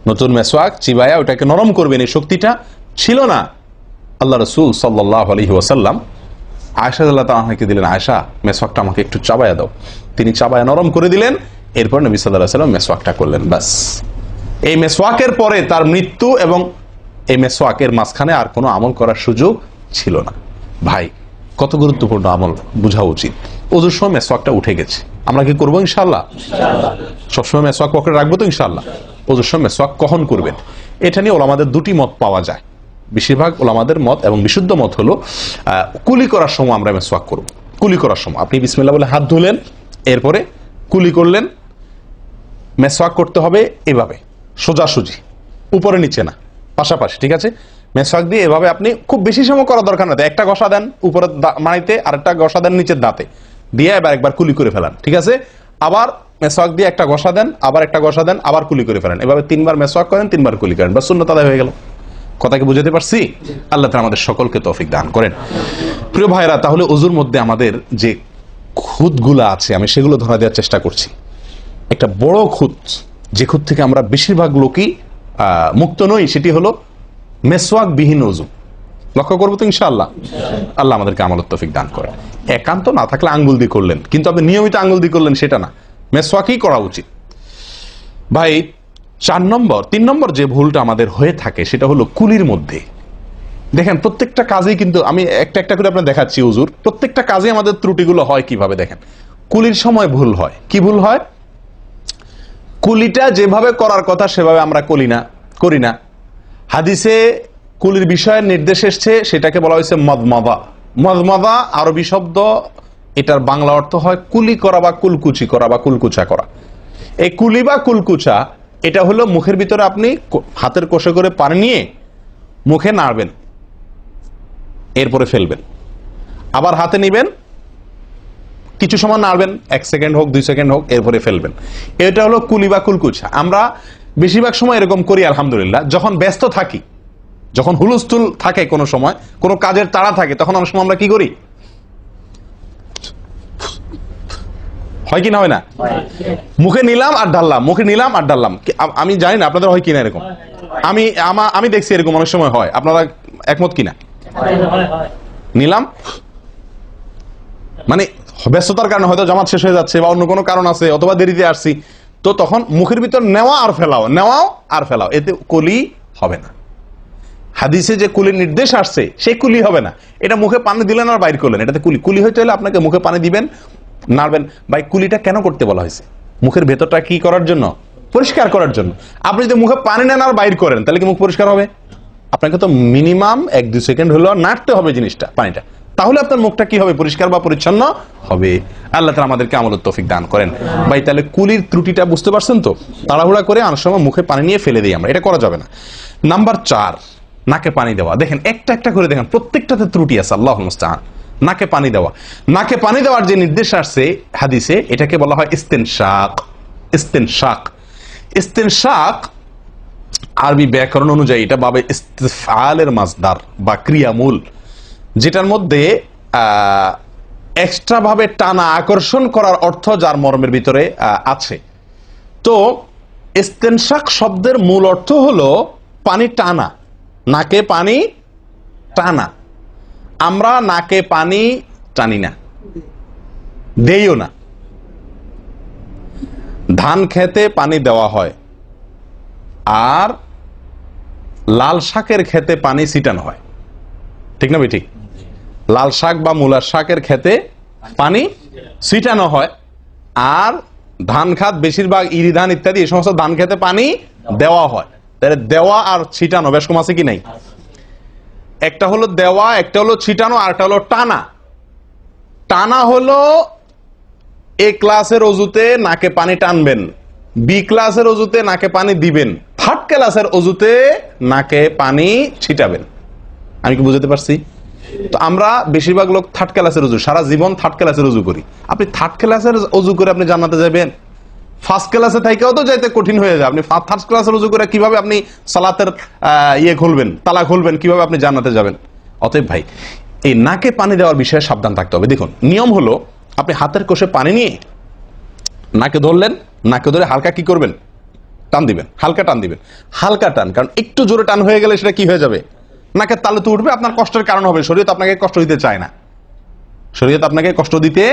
নতুন মেসওয়াক চিবায়া ওটাকে নরম করবেন এই শক্তিটা ছিল না। আল্লাহ রাসূল সাল্লাল্লাহু আলাইহি ওয়াসাল্লাম আয়েশা রাদিয়াল্লাহু তাআলা আনহাকে দিলেন, আয়েশা মেসওয়াকটা আমাকে একটু চাবায়া দাও। তিনি চাবায়া নরম করে দিলেন। এরপর নবী সাল্লাল্লাহু আলাইহি ওয়াসাল্লাম মেসওয়াকটা করলেন। বাস, এই মেসওয়াকের পরে তার মৃত্যু এবং এই মেসওয়াকের মাঝখানে আর কোনো আমল করার সুযোগ ছিল না। ভাই, কত গুরুত্বপূর্ণ আমল বোঝা উচিত। ওজুর সময় মেসওয়াকটা উঠে গেছে, আমরা কি করবো? ইনশাআল্লাহ সবসময় মেসওয়াক পকেটে রাখবো তো ইনশাআল্লাহ। ওজুর সময় মেসওয়াক কখন করবেন, এটা নিয়ে ওলামাদের দুটি মত পাওয়া যায়। বেশিরভাগ ওলামাদের মত এবং বিশুদ্ধ মত হলো কুলি করার সময় আমরা মেসওয়াক করব। কুলি করার সময় আপনি বিসমিল্লাহ বলে হাত ধুলেন, এরপরে কুলি করলেন। মেসওয়াক করতে হবে এভাবে, সোজাসুজি, উপরে নিচে না, পাশাপাশি, ঠিক আছে? মেসওয়াক দিয়ে এভাবে আপনি খুব বেশি সময় করা দরকার না, একটা ঘষা দেন উপরের মাড়িতে, আরেকটা ঘষা দেন নিচের দাঁতে, দিয়ে এবার একবার কুলি করে ফেলান, ঠিক আছে? আবার মেসওয়াক দিয়ে একটা ঘষা দেন, আবার একটা ঘষা দেন, আবার কুলি করে ফেলেন। এভাবে 3 বার মেসওয়াক করেন, 3 বার কুলি করেন, বা সুন্নাত আদায় হয়ে গেল। কথাকে বুঝাতে পারছি? আল্লাহ তাআলা আমাদের সকলকে তৌফিক দান করেন। প্রিয় ভাইরা, তাহলে ওযুর মধ্যে আমাদের যে খুঁতগুলো আছে আমি সেগুলো ধরা দেওয়ার চেষ্টা করছি। একটা বড় খুঁত, যে খুঁত থেকে আমরা বেশিরভাগ লোকই মুক্ত নই, সেটি হলো মেসওয়াক বিহীন ওযু। লক্ষ্য করবো তো ইনশাআল্লাহ। আল্লাহ আমাদেরকে আমলের তৌফিক দান করেন। একান্ত না থাকলে আঙ্গুল দিয়ে করলেন, কিন্তু আপনি নিয়মিত আঙ্গুল দিয়ে করলেন সেটা না, মেসওয়াকই করা উচিত। ভাই, 3 নম্বর যে ভুলটা আমাদের হয়ে থাকে সেটা হলো কুলির মধ্যে। দেখেন প্রত্যেকটা কাজেই কিন্তু আমি একটা একটা করে আপনার দেখাচ্ছি হুজুর, প্রত্যেকটা কাজে আমাদের ত্রুটিগুলো হয় কিভাবে দেখেন। কুলির সময় ভুল হয়। কি ভুল হয়? কুলিটা যেভাবে করার কথা সেভাবে আমরা করি না। হাদিসে কুলির বিষয়ে নির্দেশ এসছে, সেটাকে বলা হয়েছে মদমাদা। মদমাদা আরবি শব্দ, এটার বাংলা অর্থ হয় কুলি করা বা কুলকুচি করা বা কুলকুচা করা। এই কুলি বা কুলকুচা এটা হলো মুখের ভিতরে আপনি হাতের কোষে করে পানি নিয়ে মুখে নাড়বেন, এরপরে ফেলবেন, আবার হাতে নিবেন, কিছু সময় নাড়বেন, 1 সেকেন্ড হোক 2 সেকেন্ড হোক, এরপরে ফেলবেন। এটা হলো কুলি বা কুলকুচা। আমরা বেশিরভাগ সময় এরকম করি আলহামদুলিল্লাহ। যখন ব্যস্ত থাকি, যখন হুলস্থুল থাকে, কোনো সময় কোনো কাজের তাড়া থাকে, তখন অনেক সময় আমরা কি করি? হয় কি না হয় না? মুখে নিলাম আর ঢাললাম, মুখে নিলাম আর ঢাললাম। আমি জানি না আপনাদের হয় কিনা এরকম। আমি দেখছি এরকম অনেক সময় হয়। আপনারা একমত কিনা? নিলাম মানে ব্যস্ততার কারণে হয়তো জামাত শেষ হয়ে যাচ্ছে বা অন্য কোনো কারণ আছে, অথবা দেরিতে আসছি, তো তখন মুখের ভিতর নেওয়া আর ফেলাও, নেওয়াও আর ফেলাও, এতে কুলি হবে না। হাদিসে যে কুলির নির্দেশ আসছে সেই কুলি হবে না। এটা মুখে পানি দিলেন আর বাইর করলেন, এটাতে কুলি হইতে হলে আপনাকে মুখে পানি দিবেন, নাড়বেন। ভাই, কুলিটা কেন করতে বলা হয়েছে? মুখের ভেতরটা কি করার জন্য? পরিষ্কার করার জন্য। আপনি যদি মুখে পানি নেন আর বাইর করেন, তাহলে কি মুখ পরিষ্কার হবে? আপনাকে তো মিনিমাম 1-2 সেকেন্ড হলেও নাড়তে হবে জিনিসটা, পানিটা, তাহলে আপনার মুখটা কি হবে? পরিষ্কার বা পরিচ্ছন্ন হবে। আল্লাহ তাআলা আমাদেরকে আমলের তৌফিক দান করেন। ভাই, তাহলে কুলির ত্রুটিটা বুঝতে পারছেন তো? তাড়াহুড়া করে অনেক সময় মুখে পানি নিয়ে ফেলে দিই আমরা, এটা করা যাবে না। নাম্বার 4, নাকে পানি দেওয়া। দেখেন একটা একটা করে দেখেন, প্রত্যেকটাতে ত্রুটি আছে। আল্লাহুল মুস্তাআন। নাকে পানি দেওয়া, নাকে পানি দেওয়ার যে নির্দেশ আসছে হাদিসে, এটাকে বলা হয় ইস্তেনশাক। ইস্তেনশাক, ইস্তেনশাক আরবি ব্যাকরণ অনুযায়ী এটা বাবে ইস্তিফআলের মাসদার বা ক্রিয়ামূল, যেটার মধ্যে এক্সট্রা ভাবে টানা, আকর্ষণ করার অর্থ যার মর্মের ভিতরে আছে। তো ইস্তেনশাক শব্দের মূল অর্থ হলো পানি টানা, নাকে পানি টানা। আমরা নাকে পানি টানি না, দেইও না। ধান খেতে পানি দেওয়া হয়, আর লাল শাকের খেতে পানি ছিটানো হয়, ঠিক না? ঠিক। লাল শাক বা মূলার শাকের খেতে পানি ছিটানো হয়, আর ধান খাত, বেশিরভাগ ইরি ধান ইত্যাদি এই সমস্ত ধান খেতে পানি দেওয়া হয়। তাহলে দেওয়া আর ছিটানো বেশ কম আছে কি নাই? একটা হলো দেওয়া, একটা হলো ছিটানো, আর একটা হলো টানা। টানা হলো এ ক্লাসের অজুতে নাকে পানি টানবেন, বি ক্লাসের অজুতে নাকে পানি দিবেন, থার্ড ক্লাসের অজুতে নাকে পানি ছিটাবেন। আমি কি বুঝতে পারছি? তো আমরা বেশিরভাগ লোক থার্ড ক্লাসের উজু, সারা জীবন থার্ড ক্লাসের উজু করি। আপনি থার্ড ক্লাসের উজু করে আপনি জান্নাতে যাবেন? ফার্স্ট ক্লাসে থাকেও তো যাইতে কঠিন হয়ে যায়। আপনি থার্ড ক্লাসের উজু করে কিভাবে আপনি সালাতের খুলবেন, তালা খুলবেন, কিভাবে আপনি জান্নাতে যাবেন? অতএব ভাই, এই নাকে পানি দেওয়ার বিষয়ে সাবধান থাকতে হবে। দেখুন, নিয়ম হলো আপনি হাতের কোষে পানি নিয়ে নাকে ধরলেন, নাকে ধরে হালকা কি করবেন? টান দিবেন, হালকা টান দিবেন, হালকা টান। কারণ একটু জোরে টান হয়ে গেলে সেটা কি হয়ে যাবে? নাকের তালু তো উঠবে, আপনার কষ্টের কারণ হবে। শরীয়ত আপনাকে কষ্ট দিতে চায় না, শরীয়ত আপনাকে কষ্ট দিতে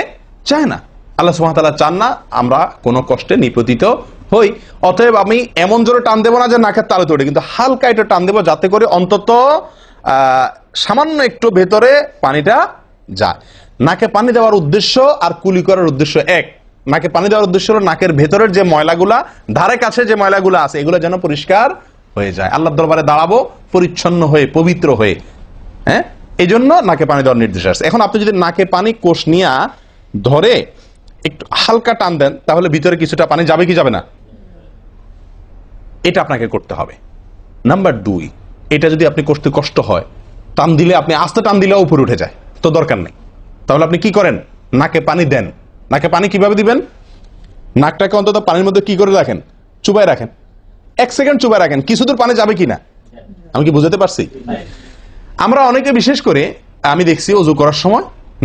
চায় না। আল্লাহ সুবহানাহু ওয়া তাআলা চান না আমরা কোনো কষ্টে নিপতিত হই। অতএব আমি এমন জোরে টান দেবো না যে নাকের তালু তোড়ে, কিন্তু হালকা একটু টান দেবো, যাতে করে অন্তত সামান্য একটু ভেতরে পানিটা যায়। নাকে পানি দেওয়ার উদ্দেশ্য আর কুলি করার উদ্দেশ্য এক। নাকে পানি দেওয়ার উদ্দেশ্য হলো নাকের ভেতরের যে ময়লাগুলা, ধারে কাছে যে ময়লাগুলা আছে, এগুলো যেন পরিষ্কার হয়ে যায়। আল্লাহর দরবারে দাঁড়াবো পরিচ্ছন্ন হয়ে, পবিত্র হয়ে। হ্যাঁ, এই জন্য নাকে পানি দেওয়ার নির্দেশ আছে। এখন আপনি যদি নাকে পানি কোষ নিয়ে ধরে একটু হালকা টান দেন, তাহলে ভিতরে কিছুটা পানি যাবে কি যাবে না? এটা আপনাকে করতে হবে। নাম্বার 2, এটা যদি আপনি করতে কষ্ট হয়, টান দিলে, আপনি আস্তে টান দিলেও উপরে উঠে যায়, তো দরকার নেই। তাহলে আপনি কি করেন? নাকে পানি দেন। নাকে পানি কিভাবে দিবেন? নাকটাকে অন্তত পানির মধ্যে কি করে রাখেন? চুবাই রাখেন, 1 সেকেন্ড চুবাই রাখেন। কিছু দূর পানি যাবে কিনা, আমি কি বুঝাতে পারছি? আমরা অনেকে বিশেষ করে আমি দেখছি ওযু করার সময়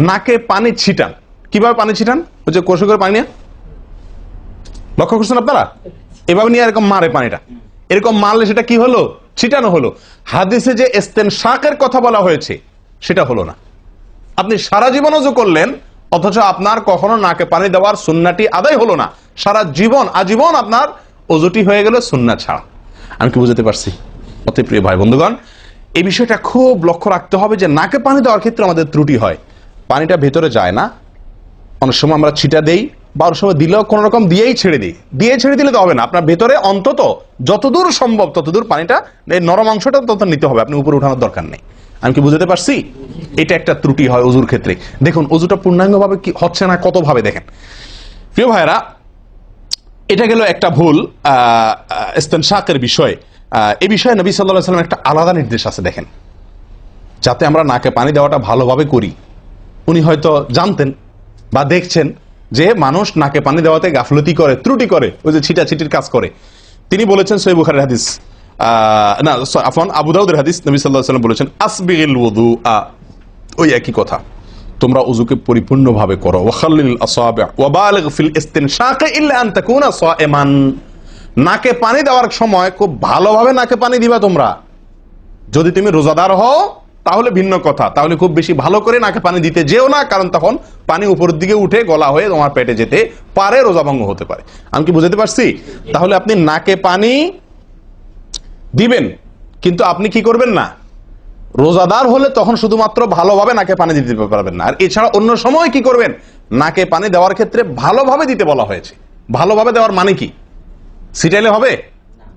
নাকে পানি ছিটান। কিভাবে পানি ছিটান? ওই যে কষে করে পানি নিয়ে, লক্ষ্য করছেন আপনারা? এভাবে নিয়ে এরকম মারে পানিটা, এরকম মারলে সেটা কি হলো? ছিটানো হলো। হাদিসে যে ইস্তেনশাকের কথা বলা হয়েছে সেটা হলো না। আপনি সারা জীবন ওযু করলেন, অথচ আপনার কখনো নাকে পানি দেওয়ার সুন্নাহটি আদায় হলো না। সারা জীবন, আজীবন আপনার ওযুটি হয়ে গেল সুন্নাহ ছাড়া। আমি কি বুঝতে পারছি? অতি প্রিয় ভাই বন্ধুগণ, এই বিষয়টা খুব লক্ষ্য রাখতে হবে যে নাকে পানি দেওয়ার ক্ষেত্রে আমাদের ত্রুটি হয়, পানিটা ভেতরে যায় না। অনেক সময় আমরা ছিটা দেই, বা অনেক সময় দিলেও কোন রকম দিয়েই ছেড়ে দিই। দিয়ে ছেড়ে দিলে তো হবে না, আপনার ভেতরে অন্তত যতদূর সম্ভব ততদূর পানিটা, এই নরম অংশটা তত নিতে হবে, আপনি উপরে উঠানোর দরকার নেই। আমি কি বুঝতে পারছি? এটা একটা ত্রুটি হয় ওযুর ক্ষেত্রে। দেখুন, ওযুটা পূর্ণাঙ্গভাবে কি হচ্ছে না, কত ভাবে দেখেন। প্রিয় ভাইরা, এটা গেল একটা ভুল ইস্তেনশাকের বিষয়ে। এই বিষয়ে নবী সাল্লাল্লাহু আলাইহি ওয়াসাল্লাম একটা আলাদা নির্দেশ আছে দেখেন, যাতে আমরা নাকে পানি দেওয়াটা ভালোভাবে করি। উনি হয়তো জানতেন বা দেখছেন যে মানুষ নাকে পানি দেওয়াতে গাফলতি করে, ত্রুটি করে, ওই যে ছিটাছিটির কাজ করে। তিনি বলেছেন, সহিহ বুখারীর হাদিস, না আফওয়ান আবু দাউদের হাদিস, নবী সাল্লাল্লাহু আলাইহি ওয়াসাল্লাম বলেছেন, আসবিগিল ওযুআ, ওই একই কথা, তোমরা ওযুকে পরিপূর্ণভাবে করো। ওয়াখাল্লিল আসাবি' ওয়া বালিগ ফিল ইস্তিনশাক ইল্লা আন তাকুনা সাইমান। নাকে পানি দেওয়ার সময় খুব ভালোভাবে নাকে পানি দিবা তোমরা। যদি তুমি রোজাদার হও তাহলে ভিন্ন কথা, তাহলে খুব বেশি ভালো করে নাকে পানি দিতে যেও না, কারণ তখন পানি উপরের দিকে উঠে গলা হয়ে তোমার পেটে যেতে পারে, রোজা ভঙ্গ হতে পারে। আমি কি বুঝাতে পারছি? তাহলে আপনি নাকে পানি দিবেন, কিন্তু আপনি কি করবেন না, রোজাদার হলে তখন শুধুমাত্র ভালোভাবে নাকে পানি দিতে পারবেন না। আর এছাড়া অন্য সময় কি করবেন? নাকে পানি দেওয়ার ক্ষেত্রে ভালোভাবে দিতে বলা হয়েছে। ভালোভাবে দেওয়ার মানে কি? ছিটাইলে হবে?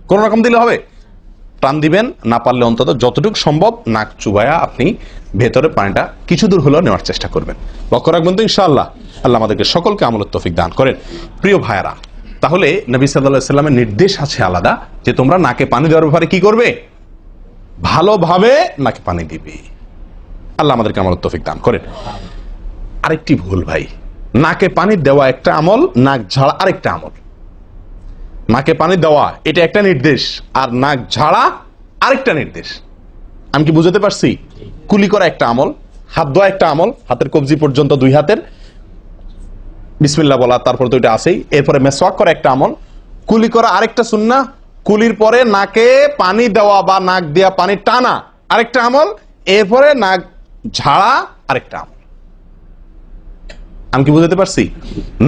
কোন রকম দিলে হবে? টান দিবেন, না পারলে অন্তত যতটুকু সম্ভব নাক চুবায়া আপনি ভেতরে পানিটা কিছু দূর হলেও নেওয়ার চেষ্টা করবেন। লক্ষ্য রাখবেন তো ইনশাআল্লাহ। আল্লাহ আমাদেরকে সকলকে আমলের তৌফিক দান করেন। প্রিয় ভাইরা, তাহলে নবী সাল্লাল্লাহু আলাইহি ওয়াসাল্লামের নির্দেশ আছে আলাদা, যে তোমরা নাকে পানি দেওয়ার ব্যাপারে কি করবে? ভালোভাবে নাকে পানি দিবে। আল্লাহ আমাদেরকে আমলের তৌফিক দান করেন। আরেকটি ভুল ভাই, নাকে পানি দেওয়া একটা আমল, নাক ঝাড়া আরেকটা আমল। নাকে পানি দেওয়া এটা একটা নির্দেশ, আর নাক ঝাড়া আরেকটা নির্দেশ। আমি কি বুঝাতে পারছি? কুলি করা একটা আমল, হাত ধোয়া একটা আমল, হাতের কবজি পর্যন্ত 2 হাতের বিসমিল্লাহ বলা, তারপর তো এটা আছেই। এরপরে মেসওয়াক করা একটা আমল, কুলি করা আরেকটা সুন্নাহ, কুলির পরে নাকে পানি দেওয়া বা নাক দিয়া পানি টানা আরেকটা আমল, এরপরে নাক ঝাড়া আরেকটা আমল। আমি কি বুঝাতে পারছি?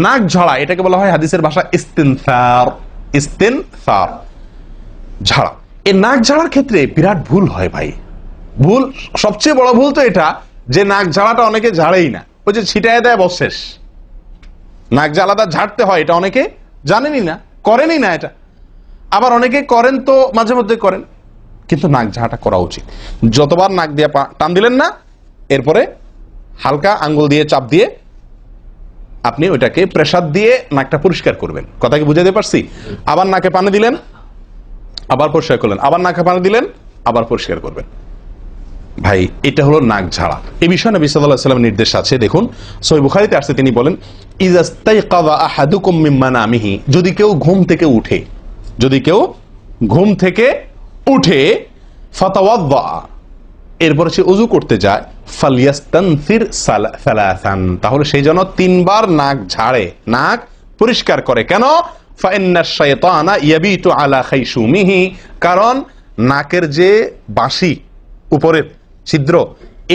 নাক ঝাড়া এটাকে বলা হয় হাদিসের ভাষা ইস্তিনসার। ইস্তিনসার, ঝাড়া। এই নাক ঝাড়ার ক্ষেত্রে বিরাট ভুল হয় ভাই। ভুল, সবচেয়ে বড় ভুল তো এটা যে নাক ঝাড়াটা অনেকে ঝাড়েই না, ওই যে ছিটায় দেয় বশেষ। নাক যে আলাদা ঝাড়তে হয় এটা অনেকে জানেনই না, করেনই না এটা। আবার অনেকে করেন তো মাঝে মধ্যে করেন, কিন্তু নাক ঝাড়াটা করা উচিত। যতবার নাক দিয়ে টান দিলেন না, এরপরে হালকা আঙ্গুল দিয়ে চাপ দিয়ে আপনি ওইটাকে প্রেসার দিয়ে নাকটা পরিষ্কার করবেন। কথা কি বুঝাতে পারছি? আবার নাকে পানি দিলেন, আবার পরিষ্কার করলেন, আবার নাকে পানি দিলেন, আবার পরিষ্কার করবেন। ভাই এটা হলো নাক ঝাড়া। এই বিষয়ে নবী সাল্লাল্লাহু আলাইহি ওয়াসাল্লামের নির্দেশ আছে। দেখুন সহিহ বুখারীতে আসছে, তিনি বলেন ইযাস্তাইকাযা আহাদুকুম মিন মানামিহি, যদি কেউ ঘুম থেকে উঠে, যদি কেউ ঘুম থেকে উঠে ফাতাওয়াদ্দা, এরপরে সে ওযু করতে যায়, ফালইয়াস্তানসির সালাসান, তাহলে সেই জন্য 3 বার নাক ঝাড়ে, নাক পরিষ্কার করে। কেন? ফাইন্নাশ শাইতানা ইয়াবিতু আলা খাইশুমিহি, কারণ নাকের যে বাঁশি উপরের ছিদ্র,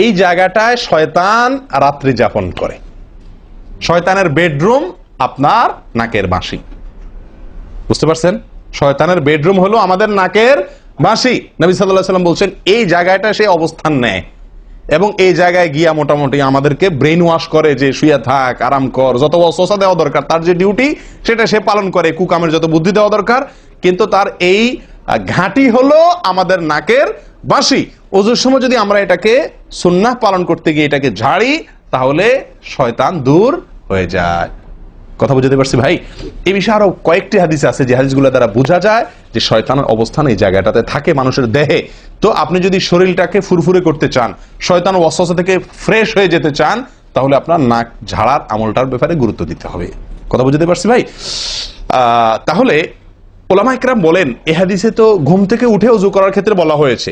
এই জায়গাটায় শয়তান রাত্রি যাপন করে। শয়তানের বেডরুম আপনার নাকের বাঁশি, বুঝতে পারছেন? শয়তানের বেডরুম হলো আমাদের নাকের বাঁশি। নবী সাল্লাল্লাহু আলাইহি ওয়াসাল্লাম বলছেন এই জায়গাটা সে অবস্থান নেয় এবং এই জায়গায় গিয়া মোটামুটি আমাদেরকে ব্রেন ওয়াশ করে যে শুয়ে থাক, আরাম কর, যত ওয়াসওয়াসা দেওয়া দরকার, তার যে ডিউটি সেটা সে পালন করে, কুকামের যত বুদ্ধি দেওয়া দরকার, কিন্তু তার এই ঘাঁটি হলো আমাদের নাকের বাঁশি। ওযুর সময় যদি আমরা এটাকে সুন্নাহ পালন করতে গিয়ে এটাকে ঝাড়ি, তাহলে শয়তান দূর হয়ে যায়। কথা বুঝতে পারছি ভাই? এই বিষয়ে আরো কয়েকটি হাদিস আছে যে হাদিসগুলো দ্বারা বোঝা যায় যে শয়তানের অবস্থান এই জায়গাটাতে থাকে মানুষের দেহে। তো আপনি যদি শরীরটাকে ফুরফুরে করতে চান, শয়তান ওয়াসওয়াসা থেকে ফ্রেশ হয়ে যেতে চান, তাহলে আপনার নাক ঝাড়ার আমলটার ব্যাপারে গুরুত্ব দিতে হবে। কথা বুঝতে পারছি ভাই? তাহলে উলামা ইকরাম বলেন এই হাদিসে তো ঘুম থেকে উঠে ওযু করার ক্ষেত্রে বলা হয়েছে,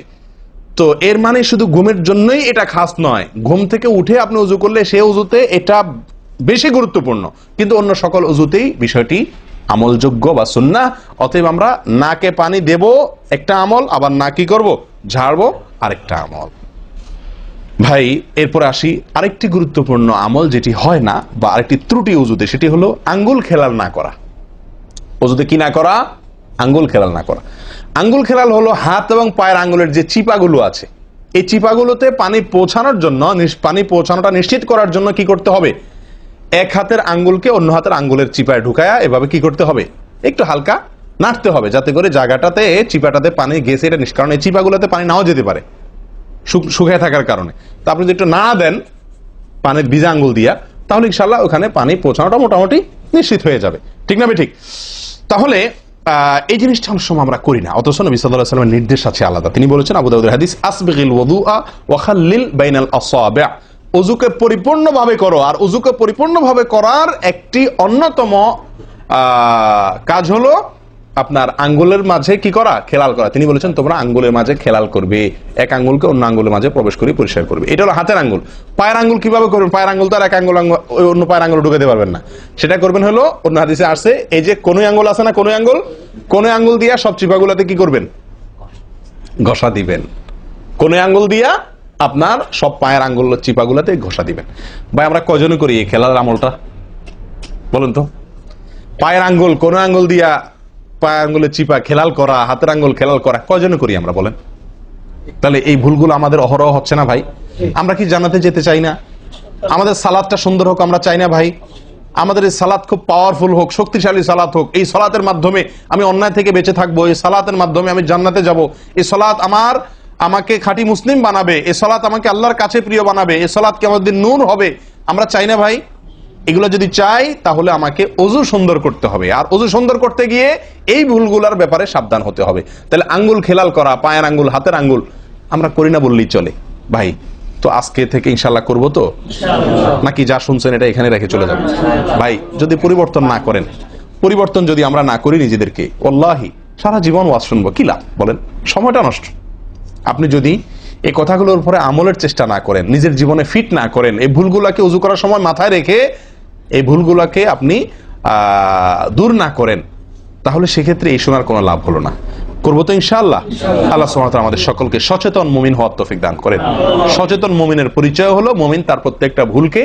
তো এর মানে শুধু ঘুমের জন্যই এটা খাস নয়, ঘুম থেকে উঠে আপনি ওযু করলে সে ওযুতে এটা বেশি গুরুত্বপূর্ণ, কিন্তু অন্য সকল ওযুতেই বিষয়টি আমলযোগ্য বা সুন্নাহ। অতএব আমরা নাকে পানি দেব একটা আমল, আবার না কি করব, ঝাড়বো আরেকটা আমল। ভাই এরপর আসি আরেকটি গুরুত্বপূর্ণ আমল যেটি হয় না, বা আরেকটি ত্রুটি ওযুতে, সেটি হলো আঙ্গুল খেলাল না করা। ওযুতে কি না করা? আঙ্গুল খেলাল না করা। আঙ্গুল খেলাল হলো হাত এবং পায়ের আঙ্গুলের যে চিপাগুলো আছে, এই চিপাগুলোতে পানি পৌঁছানোর জন্য, পানি পৌঁছানোটা নিশ্চিত করার জন্য কি করতে হবে? এক হাতের আঙ্গুলকে অন্য হাতের আঙ্গুলের চিপায় ঢুকায়া এভাবে কি করতে হবে? একটু হালকা নাড়তে হবে, যাতে করে জায়গাটাতে চিপাটাতে পানি গেছে এটা কারণ এই চিপাগুলোতে পানি নাও যেতে পারে শুকিয়ে থাকার কারণে। তা আপনি যদি একটু নাড়া দেন পানির ভিজা আঙ্গুল দিয়া, তাহলে ইনশাআল্লাহ ওখানে পানি পৌঁছানোটা মোটামুটি নিশ্চিত হয়ে যাবে। ঠিক না ঠিক? তাহলে এই জিনিসটা অনেক সময় আমরা করি না, অথচ নবী সাল্লাল্লাহু আলাইহি ওয়াসাল্লামের নির্দেশ আছে আলাদা। তিনি বলেছেন আবু দাউদের হাদিস, আসবিগিল ওযুআ ওয়া খাল্লিল বাইনাল আসাবি', ওযুকে পরিপূর্ণভাবে করো। আর ওযুকে পরিপূর্ণভাবে করার একটি অন্যতম কাজ হলো আপনার আঙ্গুলের মাঝে কি করা? খেলাল করা। তিনি বলেছেন তোমরা আঙ্গুলের মাঝে খেলাল করবে, এক আঙ্গুলকে অন্য আঙ্গুলের মাঝে প্রবেশ করে পরিষ্কার করবে। এটা হলো হাতের আঙ্গুল। পায়ের আঙ্গুল কিভাবে করবেন? পায়ের আঙ্গুল তো আর এক আঙ্গুল অন্য পায়ের আঙ্গুল ঢুকাতে পারবেন না, সেটা করবেন হলো অন্য হাদিসে আসছে, এই যে কোন আঙ্গুল আছে না, কোন আঙ্গুল দিয়া সব চিপাগুলাতে কি করবেন? ঘষা দিবেন। কোন আঙ্গুল দিয়া আপনার সব পায়ের আঙ্গুল চিপাগুলাতে ঘষা দিবেন। ভাই আমরা কয়জনে করি এই খেলার আমলটা বলেন তো? পায়ের আঙ্গুল কোন আঙ্গুল দিয়া পায়ের আঙ্গুলের চিপা খেলাল করা, হাতের আঙ্গুল খেলাল করা কয়জনে করি আমরা বলেন? তাহলে এই ভুলগুলো আমাদের অহরহ হচ্ছে না ভাই? আমরা কি জান্নাতে যেতে চাই না? আমাদের সালাদটা সুন্দর হোক আমরা চাই না ভাই? আমাদের এই সালাত খুব পাওয়ারফুল হোক, শক্তিশালী সালাত হোক, এই সালাতের মাধ্যমে আমি অন্যায় থেকে বেঁচে থাকবো, এই সালাতের মাধ্যমে আমি জান্নাতে যাব, এই সালাত আমাকে খাঁটি মুসলিম বানাবে, এই সালাত আমাকে আল্লাহর কাছে প্রিয় বানাবে, এই সালাত কি আমাদের নূর হবে, আমরা চাই না ভাই? এগুলো যদি চাই তাহলে আমাকে ওযু সুন্দর করতে হবে, আর ওযু সুন্দর করতে গিয়ে এই ভুলগুলোর ব্যাপারে সাবধান হতে হবে। তাহলে আঙ্গুল খেলাল করা, পায়ের আঙ্গুল, হাতের আঙ্গুল আমরা করি না বললেই চলে ভাই। তো আজকে থেকে ইনশাআল্লাহ করবো তো, নাকি যা শুনছেন এটা এখানে রেখে চলে যাবে? ভাই যদি পরিবর্তন না করেন, পরিবর্তন যদি আমরা না করি নিজেদেরকে, ওয়াল্লাহি সারা জীবন ওয়াজ শুনবো, কি লাভ বলেন? সময়টা নষ্ট। আপনি যদি এই কথাগুলোর উপরে আমলের চেষ্টা না করেন, নিজের জীবনে ফিট না করেন, এই ভুলগুলোকে ওযু করার সময় মাথায় রেখে এই ভুলগুলোকে আপনি দূর না করেন, তাহলে সেক্ষেত্রে এই শোনার কোনো লাভ হলো না। করবো তো ইনশাআল্লাহ। আল্লাহ সুবহানাহু ওয়া তাআলা আমাদের সকলকে সচেতন মুমিন হওয়ার তৌফিক দান করেন। সচেতন মুমিনের পরিচয় হলো মুমিন তার প্রত্যেকটা ভুলকে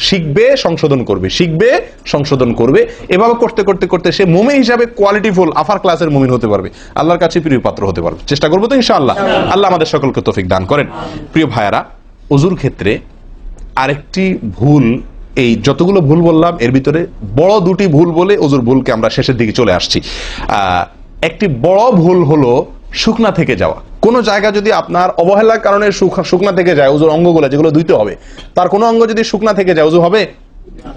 শিখবে, সংশোধন করবে, শিখবে, সংশোধন করবে। এভাবে করতে করতে করতে সে মুমিন হিসাবে কোয়ালিটিফুল আফার ক্লাসের মুমিন হতে পারবে, আল্লাহর কাছে প্রিয় পাত্র হতে পারবে। চেষ্টা করবো তো ইনশাআল্লাহ। আল্লাহ আমাদের সকলকে তৌফিক দান করেন। প্রিয় ভাইয়ারা, ওযুর ক্ষেত্রে আরেকটি ভুল, এই যতগুলো ভুল বললাম এর ভিতরে বড় দুটি ভুল বলে ওযুর ভুলকে আমরা শেষের দিকে চলে আসছি। একটি বড় ভুল হলো শুকনা থেকে যাওয়া। কোন জায়গা যদি আপনার অবহেলার কারণে শুকনা থেকে যায়, ওযুর অঙ্গগুলো যেগুলো ধুইতে হবে, তার কোনো অঙ্গ যদি শুকনা থেকে যায়, ওযু হবে?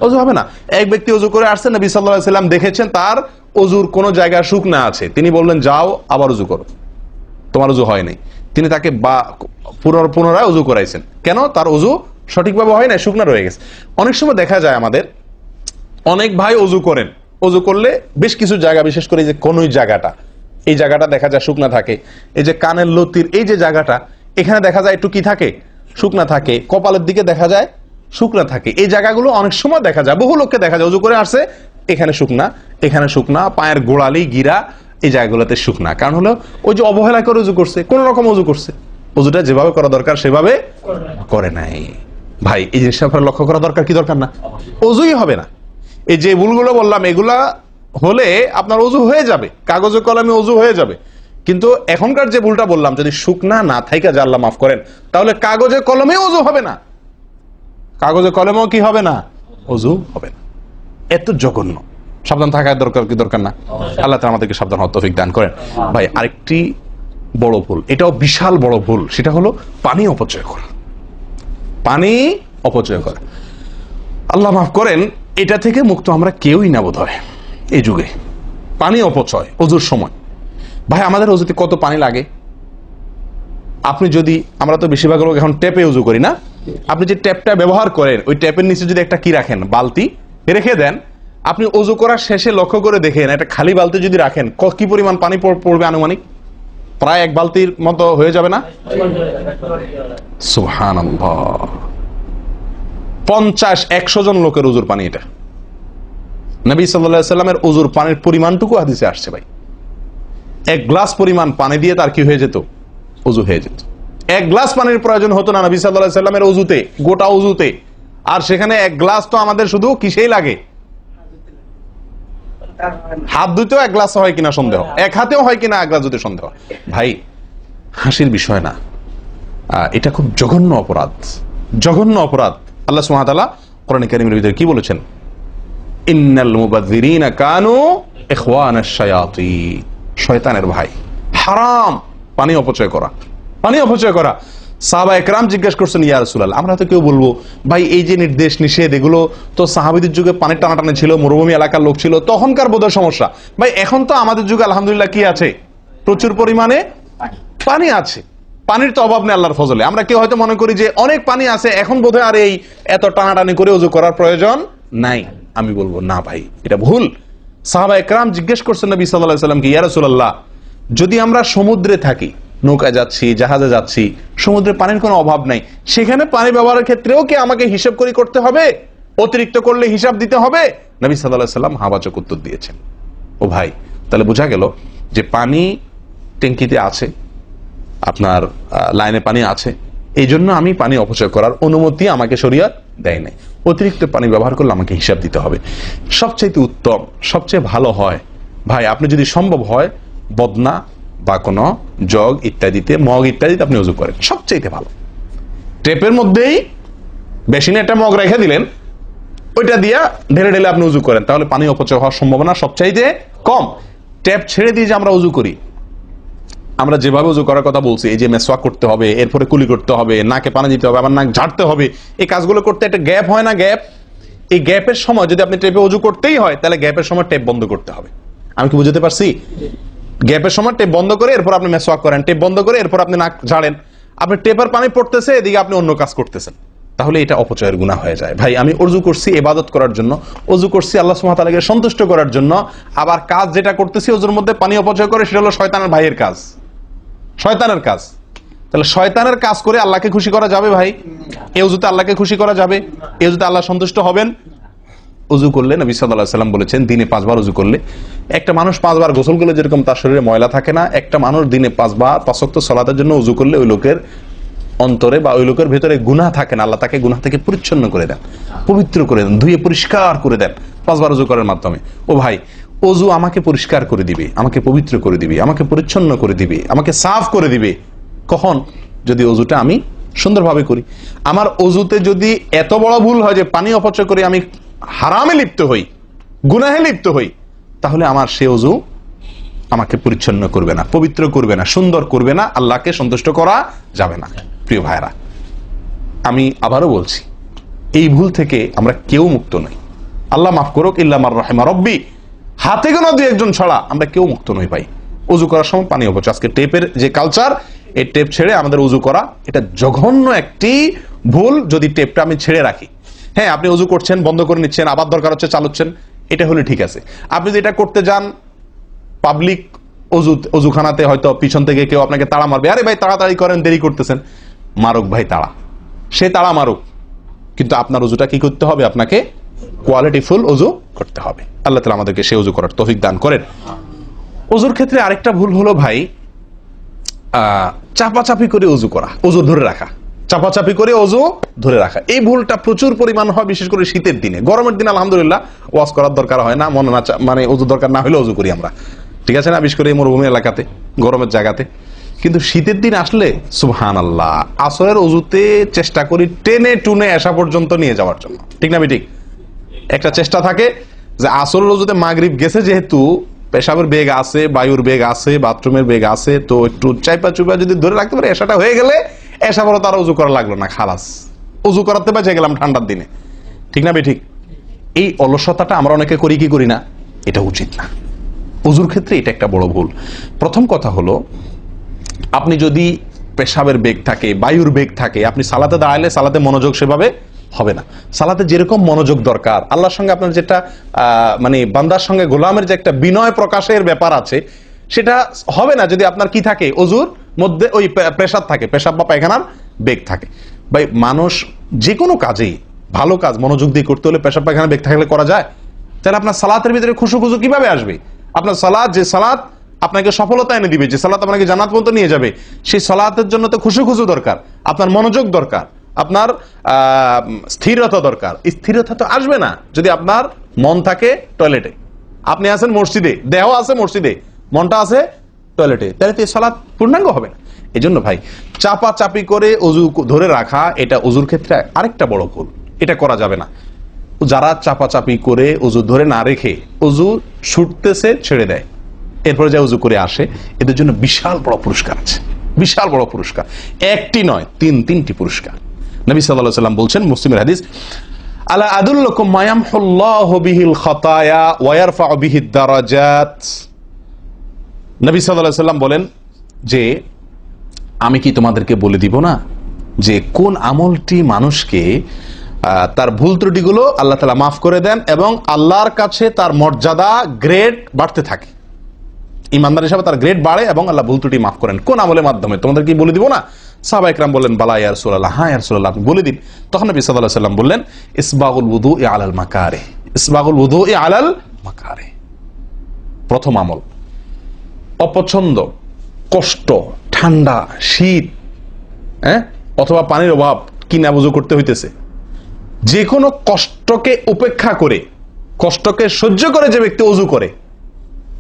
ওযু হবে না। এক ব্যক্তি ওযু করে আসছেন, নবী সাল্লাল্লাহু আলাইহি সাল্লাম দেখেছেন তার ওযুর কোন জায়গা শুকনা আছে, তিনি বললেন যাও আবার ওযু করো। তোমার ওযু হয় নাই, তিনি তাকে পুনরায় ওযু করাইছেন। কেন? তার ওযু সঠিকভাবে হয় না, শুকনা রয়ে গেছে। অনেক সময় দেখা যায় আমাদের অনেক ভাই ওযু করেন, ওযু করলে বেশ কিছু জায়গা, বিশেষ করে যে কনুই জায়গাটা, এই জায়গাটা দেখা যায় শুকনা থাকে। এই যে কানের লতির এই যে জায়গাটা, এখানে দেখা যায় একটু কি থাকে, শুকনা থাকে। কপালের দিকে দেখা যায় শুকনা থাকে। এই জায়গাগুলো অনেক সময় দেখা যায়, বহু লোককে দেখা যায় ওযু করে আসছে, এখানে শুকনা, এখানে শুকনা, পায়ের গোড়ালি গিরা এই জায়গাগুলোতে শুকনা। কারণ হলো ওই যে অবহেলা করে ওযু করছে, কোন রকম ওযু করছে, ওযুটা যেভাবে করা দরকার সেভাবে করে নাই। ভাই এই জিনিসটা আপনার লক্ষ্য করা দরকার কি দরকার না? ওযুই হবে না। এই যে ভুলগুলো বললাম এগুলা হলে আপনার ওযু হয়ে যাবে, কাগজে কলমে ওযু হয়ে যাবে। কিন্তু এখনকার যে ভুলটা বললাম, যদি শুকনা না থাইকা যা আল্লাহ মাফ করেন, তাহলে কাগজে কলমে ওযু হবে না, কাগজে কলমেও কি হবে না, ওযু হবে না। এত জঘন্য, সাবধান থাকা দরকার কি দরকার না? আল্লাহ তাআলা আমাদেরকে সাবধান হওয়ার তৌফিক দান করেন। ভাই আরেকটি বড় ভুল, এটাও বিশাল বড় ভুল, সেটা হলো পানি অপচয় করা। পানি অপচয় করা, আল্লাহ মাফ করেন, এটা থেকে মুক্ত আমরা কেউই না বোধ হয় এই যুগে। পানি অপচয় ওযুর সময়, ভাই আমাদের ওযুতে কত পানি লাগে। আপনি যদি, আমরা তো বেশিরভাগ লোক এখন ট্যাপে ওযু করি না, আপনি যে ট্যাপটা ব্যবহার করেন ওই ট্যাপের নিচে যদি একটা কি রাখেন, বালতি রেখে দেন, আপনি ওযু করার শেষে লক্ষ্য করে দেখেন একটা খালি বালতি যদি রাখেন, কি পরিমাণ পানি পড়বে আনুমানিক? প্রায় এক বালতির মতো হয়ে যাবে না? সুবহানাল্লাহ, 50-100 জন লোকের ওযুর পানি এটা। নবী সাল্লাল্লাহু আলাইহি সাল্লামের ওযুর পানির পরিমাণটুকু হাদিসে আসছে ভাই। এক গ্লাস পরিমাণ পানি দিয়ে তার কি হয়ে যেত, ওযু হয়ে যেত। এক গ্লাস পানির প্রয়োজন হতো না নবী সাল্লাল্লাহু আলাইহি সাল্লামের ওযুতে, গোটা ওযুতে। আর সেখানে এক গ্লাস তো আমাদের শুধু কিসেই লাগে, হাত ধুতেও এক গ্লাস হয় কিনা সন্দেহ, এক হাতেও হয় কিনা এক গ্লাস ধুতে সন্দেহ। ভাই হাসির বিষয় না, এটা খুব জঘন্য অপরাধ, জঘন্য অপরাধ। আল্লাহ সুবহানাহু ওয়া তাআলা কোরআনে কারীমের ভিতরে কি বলেছেন? ইন্নাল মুবাযযিরিনা কানু ইখওয়ানাশ শায়াতিন, শয়তানের ভাই। হারাম পানি অপচয় করা, পানি অপচয় করা। সাহাবায়ে কেরাম জিজ্ঞেস করছেন, ইয়া রাসূলুল্লাহ, আমরা তো কেউ বলবো ভাই এই যে নির্দেশ নিষেধ এগুলো তো সাহাবীদের যুগে পানির টানাটানি ছিল, মরুভূমি এলাকার লোক ছিল, তখনকার বোধহয় সমস্যা। ভাই এখন তো আমাদের যুগে আলহামদুলিল্লাহ কি আছে, প্রচুর পরিমাণে পানি আছে, পানির তো অভাব নেই আল্লাহর ফজলে। আমরা কেউ হয়তো মনে করি যে অনেক পানি আছে, এখন বোধহয় আর এই এত টানাটানি করে ওযু করার প্রয়োজন নাই। আমি বলবো না ভাই, এটা ভুল। সাহাবায়ে কেরাম জিজ্ঞেস করছেন নবী সাল্লাল্লাহু আলাইহি ওয়াসাল্লামকে, ইয়া রাসূলুল্লাহ, যদি আমরা সমুদ্রে থাকি, নৌকায় যাচ্ছি, জাহাজে যাচ্ছি, সমুদ্রে পানির কোনো অভাব নাই, সেখানে পানি ব্যবহারের ক্ষেত্রেও কি আমাকে হিসাব করে করতে হবে? অতিরিক্ত করলে হিসাব দিতে হবে? নবী সাল্লাল্লাহু আলাইহি ওয়াসাল্লাম হাবাচক উত্তর দিয়েছেন। ও ভাই, তাহলে বোঝা গেল যে পানি ট্যাঙ্কিতে আছে, আপনার লাইনে পানি আছে, এই জন্য আমি পানি অপচয় করার অনুমতি আমাকে শরীয়ত দেয় নাই। অতিরিক্ত পানি ব্যবহার করলে আমাকে হিসাব দিতে হবে। সবচেয়ে উত্তম, সবচেয়ে ভালো হয় ভাই, আপনি যদি সম্ভব হয় বদনা বা কোনো জগ ইত্যাদিতে, মগ ইত্যাদিতে আপনি ওযু করেন, সবচেয়ে ভালো। টেপের মধ্যেই বেসিনে একটা মগ রেখে দিলেন, ওইটা দিয়া ঢেলে ঢেলে আপনি ওযু করেন, তাহলে পানি অপচয় হওয়ার সম্ভাবনা সবচাইতে কম। ট্যাপ ছেড়ে দিয়ে যে আমরা ওযু করি, আমরা যেভাবে ওযু করার কথা বলছি, এই যে মেসওয়াক করতে হবে, এরপরে কুলি করতে হবে, নাকে পানি দিতে হবে, আবার নাক ঝাড়তে হবে, এই কাজগুলো করতে একটা গ্যাপ হয় না, গ্যাপ। এই গ্যাপের সময় যদি আপনি টেপে ওযু করতেই হয়, তাহলে গ্যাপের সময় টেপ বন্ধ করতে হবে। আমি কি বুঝতে পারছি? গ্যাপের সময় টেপ বন্ধ করে এরপর আপনি মেসওয়াক করেন, টেপ বন্ধ করে এরপর আপনি নাক ঝাড়েন। আপনি টেপের পানি পড়তেছে, এদিকে আপনি অন্য কাজ করতেছেন, তাহলে এটা অপচয়ের গুনাহ হয়ে যায়। ভাই আমি ওযু করছি ইবাদত করার জন্য, ওযু করছি আল্লাহ সুবহানাহু ওয়া তাআলাকে সন্তুষ্ট করার জন্য, আবার কাজ যেটা করতেছি ওযুর মধ্যে পানি অপচয় করে, সেটা হলো শয়তানের ভাইয়ের কাজ, শয়তানের কাজ। তাহলে শয়তানের কাজ করে আল্লাহকে খুশি করা যাবে ভাই? এই ওযুতে আল্লাহকে খুশি করা যাবে? এই ওযুতে আল্লাহ সন্তুষ্ট হবেন? ওযু করলে নবী সাল্লাল্লাহু আলাইহি ওয়াসাল্লাম বলেছেন, দিনে 5 বার ওযু করলে, একটা মানুষ 5 বার গোসল করলে যেরকম তার শরীরে ময়লা থাকে না, একটা মানুষ দিনে 5 বার 5 ওয়াক্ত সালাতের জন্য ওযু করলে ওই লোকের অন্তরে বা ওই লোকের ভেতরে গুনাহ থাকে না, আল্লাহ তাকে গুনাহ থেকে পরিচ্ছন্ন করে দেন, পবিত্র করে দেন, ধুয়ে পরিষ্কার করে দেন 5 বার ওযু করার মাধ্যমে। ও ভাই, ওযু আমাকে পরিষ্কার করে দিবে, আমাকে পবিত্র করে দিবে, আমাকে পরিচ্ছন্ন করে দিবে, আমাকে সাফ করে দিবে। কখন? যদি ওযুটা আমি সুন্দরভাবে করি। আমার ওযুতে যদি এত বড় ভুল হয় যে পানি অপচয় করে আমি হারামে লিপ্ত হই, গুনাহে লিপ্ত হই, তাহলে আমার সে ওযু আমাকে পরিচ্ছন্ন করবে না, পবিত্র করবে না, সুন্দর করবে না, আল্লাহকে সন্তুষ্ট করা যাবে না। প্রিয় ভাইরা, আমি আবারও বলছি, এই ভুল থেকে আমরা কেউ মুক্ত নই। আল্লাহ মাফ করুক, ইল্লা মান রাহিমা রব্বি, হাতে গোনা 2-1 জন ছাড়া আমরা কেউ মুক্ত নই ভাই। উজু করার সময় পানি অপচয়। আজকে টেপের যে কালচার, এই টেপ ছেড়ে আমাদের উজু করা, এটা জঘন্য একটি ভুল। যদি টেপটা আমি ছেড়ে রাখি, হ্যাঁ আপনি উজু করছেন, বন্ধ করে নিচ্ছেন, আবার দরকার হচ্ছে চালাচ্ছেন, এটা হলে ঠিক আছে। আপনি যদি এটা করতে যান পাবলিক অজুখানাতে, হয়তো পিছন থেকে কেউ আপনাকে তাড়া মারবে, আরে ভাই তাড়াতাড়ি করেন, দেরি করতেছেন। মারুক ভাই তাড়া, সে তাড়া মারুক, কিন্তু আপনার উজুটা কি করতে হবে? আপনাকে কোয়ালিটিফুল উজু করতে হবে। আল্লাহ তাআলা আমাদেরকে সে উজু করার তৌফিক দান করেন। উজুর ক্ষেত্রে আরেকটা ভুল হলো ভাই, চাপাচাপি করে উজু করা, উজু ধরে রাখা, চাপাচাপি করে উজু ধরে রাখা। এই ভুলটা প্রচুর পরিমাণ হয়, বিশেষ করে শীতের দিনে। গরমের দিনে আলহামদুলিল্লাহ ওয়াজ করার দরকার হয় না, মনে না মানে উজু দরকার না হলে উজু করি আমরা, ঠিক আছে না, বিশেষ করে এই মরুভূমি এলাকাতে, গরমের জায়গাতে। কিন্তু শীতের দিন আসলে সুবহানাল্লাহ, আসরের উজুতে চেষ্টা করি টেনে টুনে আসা পর্যন্ত নিয়ে যাওয়ার জন্য, ঠিক না ঠিক? একটা চেষ্টা থাকে যে আসরের উজুতে মাগরিব গেছে, যেহেতু পেশাবের বেগ আছে, বায়ুর বেগ আছে, বাথরুমের বেগ আছে, তো একটু চাইপা চুপা যদি ধরে রাখতে পারে, এসাটা হয়ে গেলে এসা বড় তারা উজু করা লাগলো না, খালাস উজু করাতে বেঁচে গেলাম ঠান্ডার দিনে, ঠিক না ঠিক? এই অলসতাটা আমরা অনেকে করি কি করি না, এটা উচিত না। উজুর ক্ষেত্রে এটা একটা বড় ভুল। প্রথম কথা হলো, আপনি যদি পেশাবের বেগ থাকে, বায়ুর বেগ থাকে, আপনি সালাতে দাঁড়ালে সালাতে মনোযোগ সেভাবে হবে না। সালাতে যেরকম মনোযোগ দরকার, আল্লাহর সঙ্গে আপনার যেটা মানে বান্দার সঙ্গে গোলামের যে একটা বিনয় প্রকাশের ব্যাপার আছে, সেটা হবে না যদি আপনার কি থাকে, অজুর মধ্যে ওই প্রেসার থাকে, পেশাব বা পায়খানার বেগ থাকে। ভাই মানুষ যে কোনো কাজেই, ভালো কাজ মনোযোগ দিয়ে করতে হলে পেশাব পায়খানার বেগ থাকলে করা যায়? তাহলে আপনার সালাতের ভিতরে খুশু খুশু কিভাবে আসবে? আপনার সালাত, যে সালাত আপনাকে সফলতা এনে দিবে, যে সালাত আপনাকে জান্নাত পর্যন্ত নিয়ে যাবে, সেই সালাতের জন্য তো খুশু খুশু দরকার, আপনার মনোযোগ দরকার, আপনার স্থিরতা দরকার। স্থিরতা তো আসবে না যদি আপনার মন থাকে টয়লেটে। আপনি আছেন মসজিদে, দেহ আছে মসজিদে, মনটা আছে টয়লেটে, তাহলে তো এই সালাত পূর্ণাঙ্গ হবে না। এই জন্য ভাই চাপা চাপি করে অজু ধরে রাখা, এটা অজুর ক্ষেত্রে আরেকটা বড় ভুল, এটা করা যাবে না। যারা চাপাচাপি করে অজু ধরে না রেখে অজু ছুটতেছে, ছেড়ে দেয়, এরপরে যা উজু করে আসে, এদের জন্য বিশাল বড় পুরস্কার আছে, বিশাল বড় পুরস্কার। একটি নয়, তিনটি পুরস্কার। নবী সাল্লাল্লাহু আলাইহি ওয়াসাল্লাম বলছেন, মুসলিমের হাদিস, আলা আদুল্লুকুম মা ইয়ামহুল্লাহু বিহিল খাতায়া ওয়া ইয়ারফাউ বিহিদ দারাজাত। নবী সাল্লাল্লাহু আলাইহি ওয়াসাল্লাম বলেন যে, আমি কি তোমাদেরকে বলে দিব না যে কোন আমলটি মানুষকে তার ভুল ত্রুটিগুলো আল্লাহ তাআলা মাফ করে দেন এবং আল্লাহর কাছে তার মর্যাদা, গ্রেড বাড়তে থাকে। ইমানদার হিসাবে তার গ্রেড বাড়ে এবং আল্লাহ ভুল ত্রুটি মাফ করেন। কোন আমলের মাধ্যমে? তোমাদের কি বলে দিব না? সাহাবা ইকরাম বললেন, বালা ইয়া রাসূলুল্লাহ, হ্যাঁ ইয়া রাসূলুল্লাহ, আপনি বলে দিন। তখন নবী সাল্লাল্লাহু আলাইহি ওয়াসাল্লাম বললেন, ইসবাগুল wudu'i আলাল মাকারিহ, ইসবাগুল wudu'i আলাল মাকারিহ। প্রথম আমল, অপছন্দ, কষ্ট, ঠান্ডা, শীত, অথবা পানির অভাব, কিনা বুঝু করতে হইতেছে, যে কোনো কষ্টকে উপেক্ষা করে, কষ্টকে সহ্য করে যে ব্যক্তি অজু করে,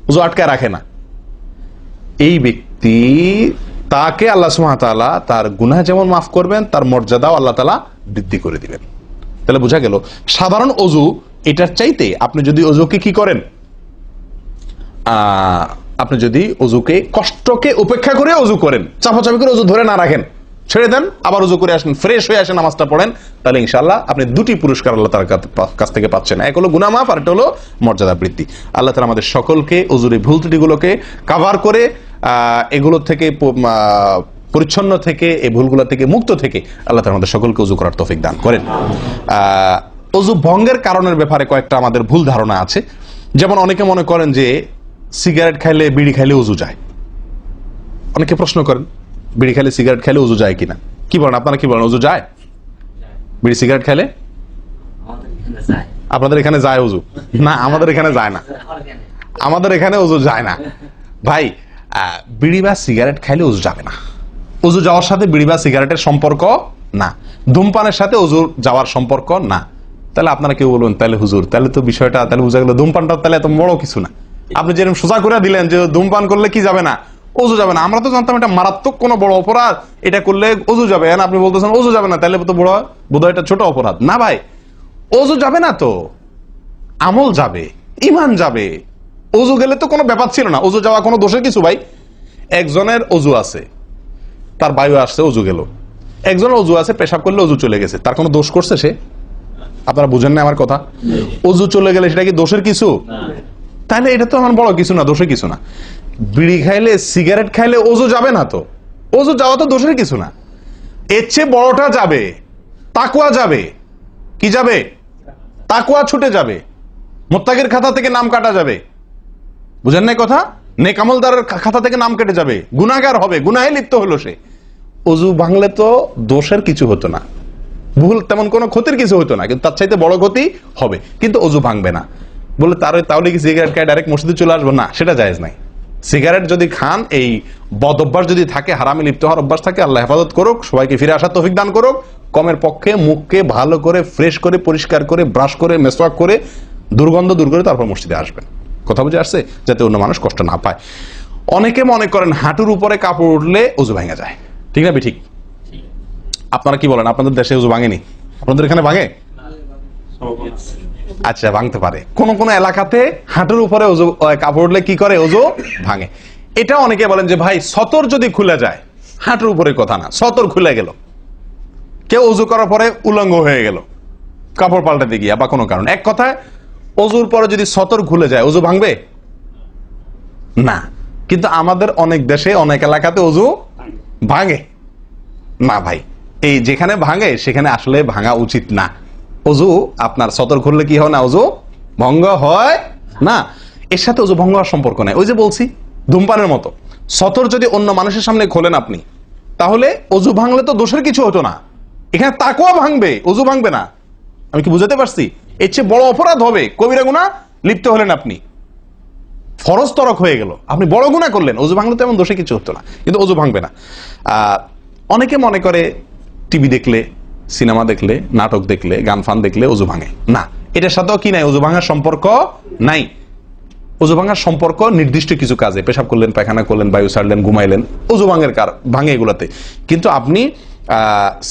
অজু আটকায় রাখে না, এই ব্যক্তি, তাকে আল্লাহ সুবহানাহু ওয়া তাআলা তার গুনাহ যেমন মাফ করবেন, তার মর্যাদাও আল্লাহ তাআলা বৃদ্ধি করে দিবেন। তাহলে বোঝা গেল, সাধারণ অজু এটার চাইতে আপনি যদি অজুকে কি করেন, আপনি যদি অজুকে, কষ্টকে উপেক্ষা করে অজু করেন, চাপাচাপি করে অজু ধরে না রাখেন, ছেড়ে দেন, আবার অজু করে আসেন, ফ্রেশ হয়ে আসেন, নামাজটা পড়েন, তাহলে ইনশাআল্লাহ আপনি দুটি পুরস্কার আল্লাহ তাআলার কাছ থেকে পাচ্ছেন। এক হলো গুনাহ মাফ, আর একটা হলো মর্যাদা বৃদ্ধি। আল্লাহ তাআলা আমাদের সকলকে অজুর ভুল ত্রুটিগুলোকে কভার করে, এগুলো থেকে পরিচ্ছন্ন থেকে, এই ভুলগুলো থেকে মুক্ত থেকে আল্লাহ তাআলা আমাদের সকলকে অজু করার তৌফিক দান করেন। অজু ভঙ্গের কারণের ব্যাপারে কয়েকটা আমাদের ভুল ধারণা আছে। যেমন অনেকে মনে করেন যে সিগারেট খাইলে, বিড়ি খাইলে অজু যায়। অনেকে প্রশ্ন করেন, বিড়ি খাইলে, সিগারেট খাইলে অজু যায় কিনা? কি বলেন আপনারা, কি বলেন, অজু যায়? বিড়ি সিগারেট খাইলে? আপনাদের এখানে যায় অজু? না, আমাদের এখানে যায় না, আমাদের এখানে অজু যায় না ভাই। বিড়ি বা সিগারেট খাইলে অজু যাবে না। অজু যাওয়ার সাথে বিড়ি বা সিগারেটের সম্পর্ক না, ধূমপানের সাথে অজু যাওয়ার সম্পর্ক না। তাহলে আপনারা কেউ বলবেন, তাহলে হুজুর, তাহলে তো বিষয়টা, তাহলে বোঝা গেল ধূমপানটা তাহলে এত বড় কিছু না। আপনি যেরকম সোজা করে দিলেন যে ধূমপান করলে কি যাবে না, অজু যাবে না, আমরা তো জানতাম এটা মারাত্মক কোনো বড় অপরাধ, এটা করলে অজু যাবে। আপনি বলতেছেন অজু যাবে না, তাহলে তো বড় বোধহয় এটা ছোট অপরাধ। না ভাই, অজু যাবে না তো আমল যাবে, ইমান যাবে। অজু গেলে তো কোনো ব্যাপার ছিল না, অজু যাওয়া কোনো দোষের কিছু ভাই। একজনের অজু আছে, তার বায়ু আসছে, অজু গেল। একজনের অজু আছে, পেশাব করলে অজু চলে গেছে, তার কোনো দোষ করছে সে? আপনারা বুঝেন না আমার কথা? অজু চলে গেলে সেটা কি দোষের কিছু? তাহলে এটা তো আমার বড় কিছু না, দোষের কিছু না। বিড়ি খাইলে সিগারেট খাইলে ওযু যাবে না, তো ওযু যাওয়া তো দোষের কিছু না। এর চেয়ে বড়টা যাবে, তাকওয়া যাবে। কি যাবে? তাকওয়া ছুটে যাবে, মুত্তাকির খাতা থেকে নাম কাটা যাবে। বুঝেন না কথা? নেক আমলদারের খাতা থেকে নাম কেটে যাবে, গুনাহগার হবে, গুনাহে লিপ্ত হলো সে। ওযু ভাঙলে তো দোষের কিছু হতো না, ভুল তেমন কোনো ক্ষতির কিছু হতো না, কিন্তু তার চাইতে বড় ক্ষতি হবে। কিন্তু ওযু ভাঙবে না বলে তাহলে কি সিগারেট খায় ডাইরেক্ট মসজিদে চলে আসবো? না, সেটা জায়েজ নাই। সিগারেট যদি খান, এই বদ অভ্যাস যদি থাকে, হারামে লিপ্ত হওয়ার অভ্যাস থাকে, আল্লাহ হেফাজত করুক, সবাইকে ফিরে আসার তৌফিক দান করুক। কমের পক্ষে মুখকে ভালো করে ফ্রেশ করে পরিষ্কার করে ব্রাশ করে মেসওয়াক করে দুর্গন্ধ দূর করে তারপর মসজিদে আসবেন। কথা বুঝে আসছে? যাতে অন্য মানুষ কষ্ট না পায়। অনেকে মনে করেন হাঁটুর উপরে কাপড় উঠলে ওযু ভেঙে যায়, ঠিক না? ঠিক। আপনারা কি বলেন? আপনাদের দেশে ওযু ভাঙেনি? আপনাদের এখানে ভাঙে? আচ্ছা, ভাঙতে পারে। কোন কোন এলাকাতে হাঁটুর উপরে ওযু কাপড় উঠলে কি করে? ওযু ভাঙে। এটা অনেকে বলেন যে ভাই সতর যদি খুলে যায়, হাঁটুর উপরে কথা না, সতর খুলে গেল, কেউ ওযু করার পরে উলঙ্গ হয়ে গেল কাপড় পাল্টাতে গিয়া বা কোনো কারণ, এক কথায় ওযুর পরে যদি সতর খুলে যায় ওযু ভাঙবে না। কিন্তু আমাদের অনেক দেশে অনেক এলাকাতে ওযু ভাঙে না ভাই। এই যেখানে ভাঙে সেখানে আসলে ভাঙা উচিত না। ওযু আপনার সতর খুললে কি হয় না? ওযু ভঙ্গ হয় না। এর সাথে ওযু ভঙ্গ হওয়ার সম্পর্ক নেই। ওই যে বলছি ধূমপানের মতো, সতর যদি অন্য মানুষের সামনে খোলেন আপনি, তাহলে ওযু ভাঙলে তো দোষের কিছু হতো না। এখানে তাকওয়া ভাঙবে, ওযু ভাঙবে না। আমি কি বুঝাতে পারছি? এর চেয়ে বড় অপরাধ হবে, কবিরা গুনাহ লিপ্ত হলেন আপনি, ফরজ তরক হয়ে গেল, আপনি বড় গুনাহ করলেন। ওযু ভাঙলে তো এমন দোষে কিছু হতো না, কিন্তু ওযু ভাঙবে না। অনেকে মনে করে টিভি দেখলে, সিনেমা দেখলে, নাটক দেখলে, গান ফান দেখলে ওযু ভাঙে না। এটার সাথেও কি নাই? ওযু ভাঙার সম্পর্ক নাই। ওযু ভাঙার সম্পর্ক নির্দিষ্ট কিছু কাজে, পেশাব করলেন, পায়খানা করলেন, বায়ু ছাড়লেন, ঘুমাইলেন, ওযু ভাঙে এগুলাতে। কিন্তু আপনি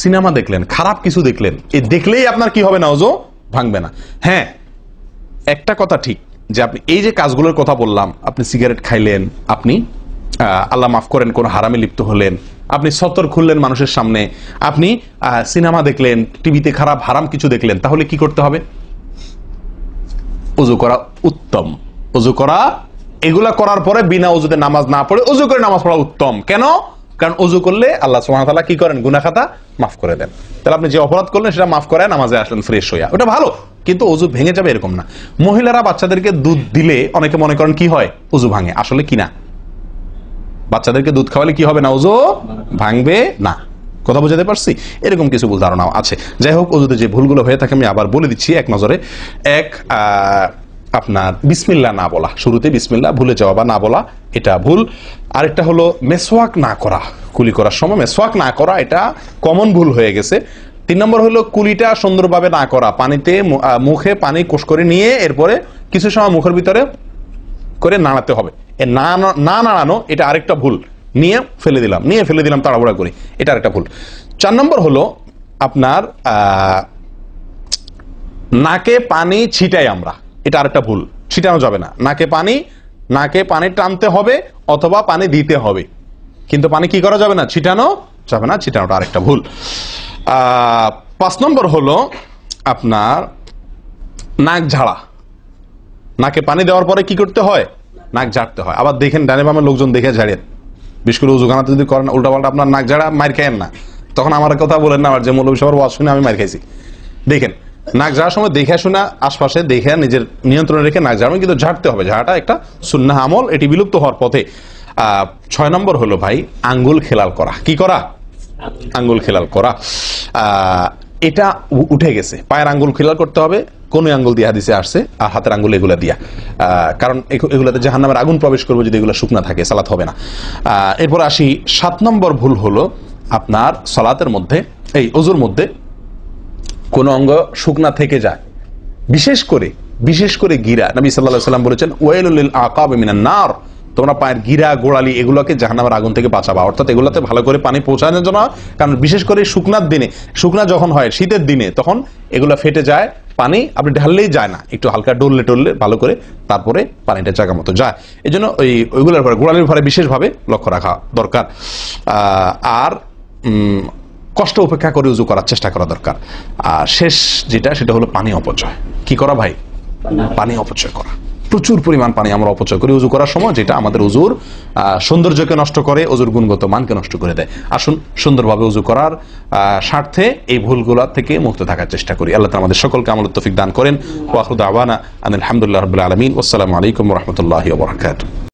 সিনেমা দেখলেন, খারাপ কিছু দেখলেন, এই দেখলেই আপনার কি হবে না? ওযু ভাঙবে না। হ্যাঁ, একটা কথা ঠিক যে আপনি এই যে কাজগুলোর কথা বললাম, আপনি সিগারেট খাইলেন, আপনি আল্লাহ মাফ করেন কোন হারামে লিপ্ত হলেন, আপনি সতর খুললেন মানুষের সামনে, আপনি সিনেমা দেখলেন, টিভিতে খারাপ হারাম কিছু দেখলেন, তাহলে কি করতে হবে? ওযু করা উত্তম। ওযু করা, এগুলা করার পরে বিনা ওযুতে নামাজ না পড়ে ওযু করে নামাজ পড়া উত্তম। কেন? কারণ ওযু করলে আল্লাহ সুবহানাহু ওয়া তাআলা কি করেন? গুনাহ খাতা মাফ করে দেন। তাহলে আপনি যে অপরাধ করলেন সেটা মাফ করে নামাজে আসলেন ফ্রেশ হইয়া, ওটা ভালো। কিন্তু ওযু ভেঙে যাবে এরকম না। মহিলারা বাচ্চাদেরকে দুধ দিলে অনেকে মনে করেন কি হয়? ওযু ভাঙে। আসলে কি না, বাচ্চাদেরকে দুধ খাওয়ালে কি হবে না? ওযু ভাঙবে না। কথা বুঝাতে পারছি? এরকম কিছু ভুল ধারণাও আছে। যাই হোক, ওযুতে যে ভুলগুলো হয়ে থাকে আমি আবার বলে দিচ্ছি এক নজরে। এক, আপনার বিসমিল্লাহ না বলা, শুরুতে বিসমিল্লাহ ভুলে যাওয়া বা না বলা, এটা ভুল। আরেকটা হলো মেসওয়াক না করা, কুলি করার সময় মেসওয়াক না করা, এটা কমন ভুল হয়ে গেছে। 3 নম্বর হলো কুলিটা সুন্দরভাবে না করা, পানিতে মুখে পানি কোষ করে নিয়ে এরপরে কিছু সময় মুখের ভিতরে করে নাড়াতে হবে। না নাড়ানো, এটা আরেকটা ভুল। নিয়ে ফেলে দিলাম তাড়াহুড়া করে, এটা আরেকটা ভুল। 4 নম্বর হলো আপনার নাকে পানি ছিটাই আমরা, এটা আরেকটা ভুল। ছিটানো যাবে না নাকে পানি টানতে হবে অথবা পানি দিতে হবে, কিন্তু পানি কি করা যাবে না? ছিটানো যাবে না, ছিটানোটা আরেকটা ভুল। 5 নম্বর হলো আপনার নাক ঝাড়া। নাকে পানি দেওয়ার পরে কি করতে হয়? নাক ঝাড়তে হয়। আবার দেখেন ডানে বামে লোকজন দেখে ঝাড়েন, বিশেষ করে উজুখানাতে যদি করেন উল্টাপাল্টা আপনার নাক ঝাড়া, মার খায়েন না। তখন আমার কথা বলেন না, আমার যে মৌলভী সবার ওয়াজ শুনে আমি মার খাইছি। দেখেন নাক ঝাড়ার সময় দেখে শোনা, আশপাশে দেখে নিজের নিয়ন্ত্রণে রেখে নাক ঝাড়াবেন, কিন্তু ঝাড়তে হবে। ঝাড়াটা একটা সুন্নাহ আমল, এটি বিলুপ্ত হওয়ার পথে। 6 নম্বর হলো ভাই আঙ্গুল খেলাল করা। কি করা? আঙ্গুল খেলাল করা। এটা উঠে গেছে। পায়ের আঙ্গুল খেলাল করতে হবে, কোন আঙ্গুল দিয়ে হাদিসে আসছে, আর হাতের আঙ্গুল এগুলা দিয়া, কারণ এগুলাতে জাহান্নামের আগুন প্রবেশ করবে যদি এগুলো শুকনা থাকে, সালাত হবে না। এরপর আসি 7 নম্বর ভুল হলো আপনার সালাতের মধ্যে, এই ওযুর মধ্যে কোন অঙ্গ শুকনা থেকে যায়, বিশেষ করে গিরা। নবী সাল্লাল্লাহু আলাইহি ওয়াসাল্লাম বলেছেন ওয়াইলুল লিল আকাবি মিনান নার, তোমরা পায়ের গিরা গোড়ালি এগুলোকে জাহান্নামের আগুন থেকে বাঁচাবা, অর্থাৎ এগুলাতে ভালো করে পানি পৌঁছানোর জন্য। কারণ বিশেষ করে শুকনা যখন হয় শীতের দিনে, তখন এগুলা ফেটে যায়, পানি আপনি ঢাললেই যায় না, একটু হালকা ডললে ভালো করে তারপরে পানিটা জায়গা মতো যায়। এই জন্য ওইগুলোর পরে গোড়ালির পরে বিশেষভাবে লক্ষ্য রাখা দরকার। আর কষ্ট উপেক্ষা করে উযু করার চেষ্টা করা দরকার। আর শেষ যেটা, সেটা হলো পানি অপচয়। কি করা ভাই? পানি অপচয় করা। প্রচুর পরিমাণ পানি আমরা অপচয় করি উজু করার সময়, যেটা আমাদের উজুর সৌন্দর্যকে নষ্ট করে, উজুর গুণগত মানকে নষ্ট করে দেয়। আসুন সুন্দরভাবে উজু করার স্বার্থে এই ভুলগুলা থেকে মুক্ত থাকার চেষ্টা করি। আল্লাহ তাআলা আমাদের সকলকে আমলের তৌফিক দান করেন। ওয়া আখিরু দাওয়ানা আনিল হামদুলিল্লাহি রাব্বিল আলামিন। ওয়াসসালামু আলাইকুম ওয়া রাহমাতুল্লাহি ওয়া বারাকাতুহু।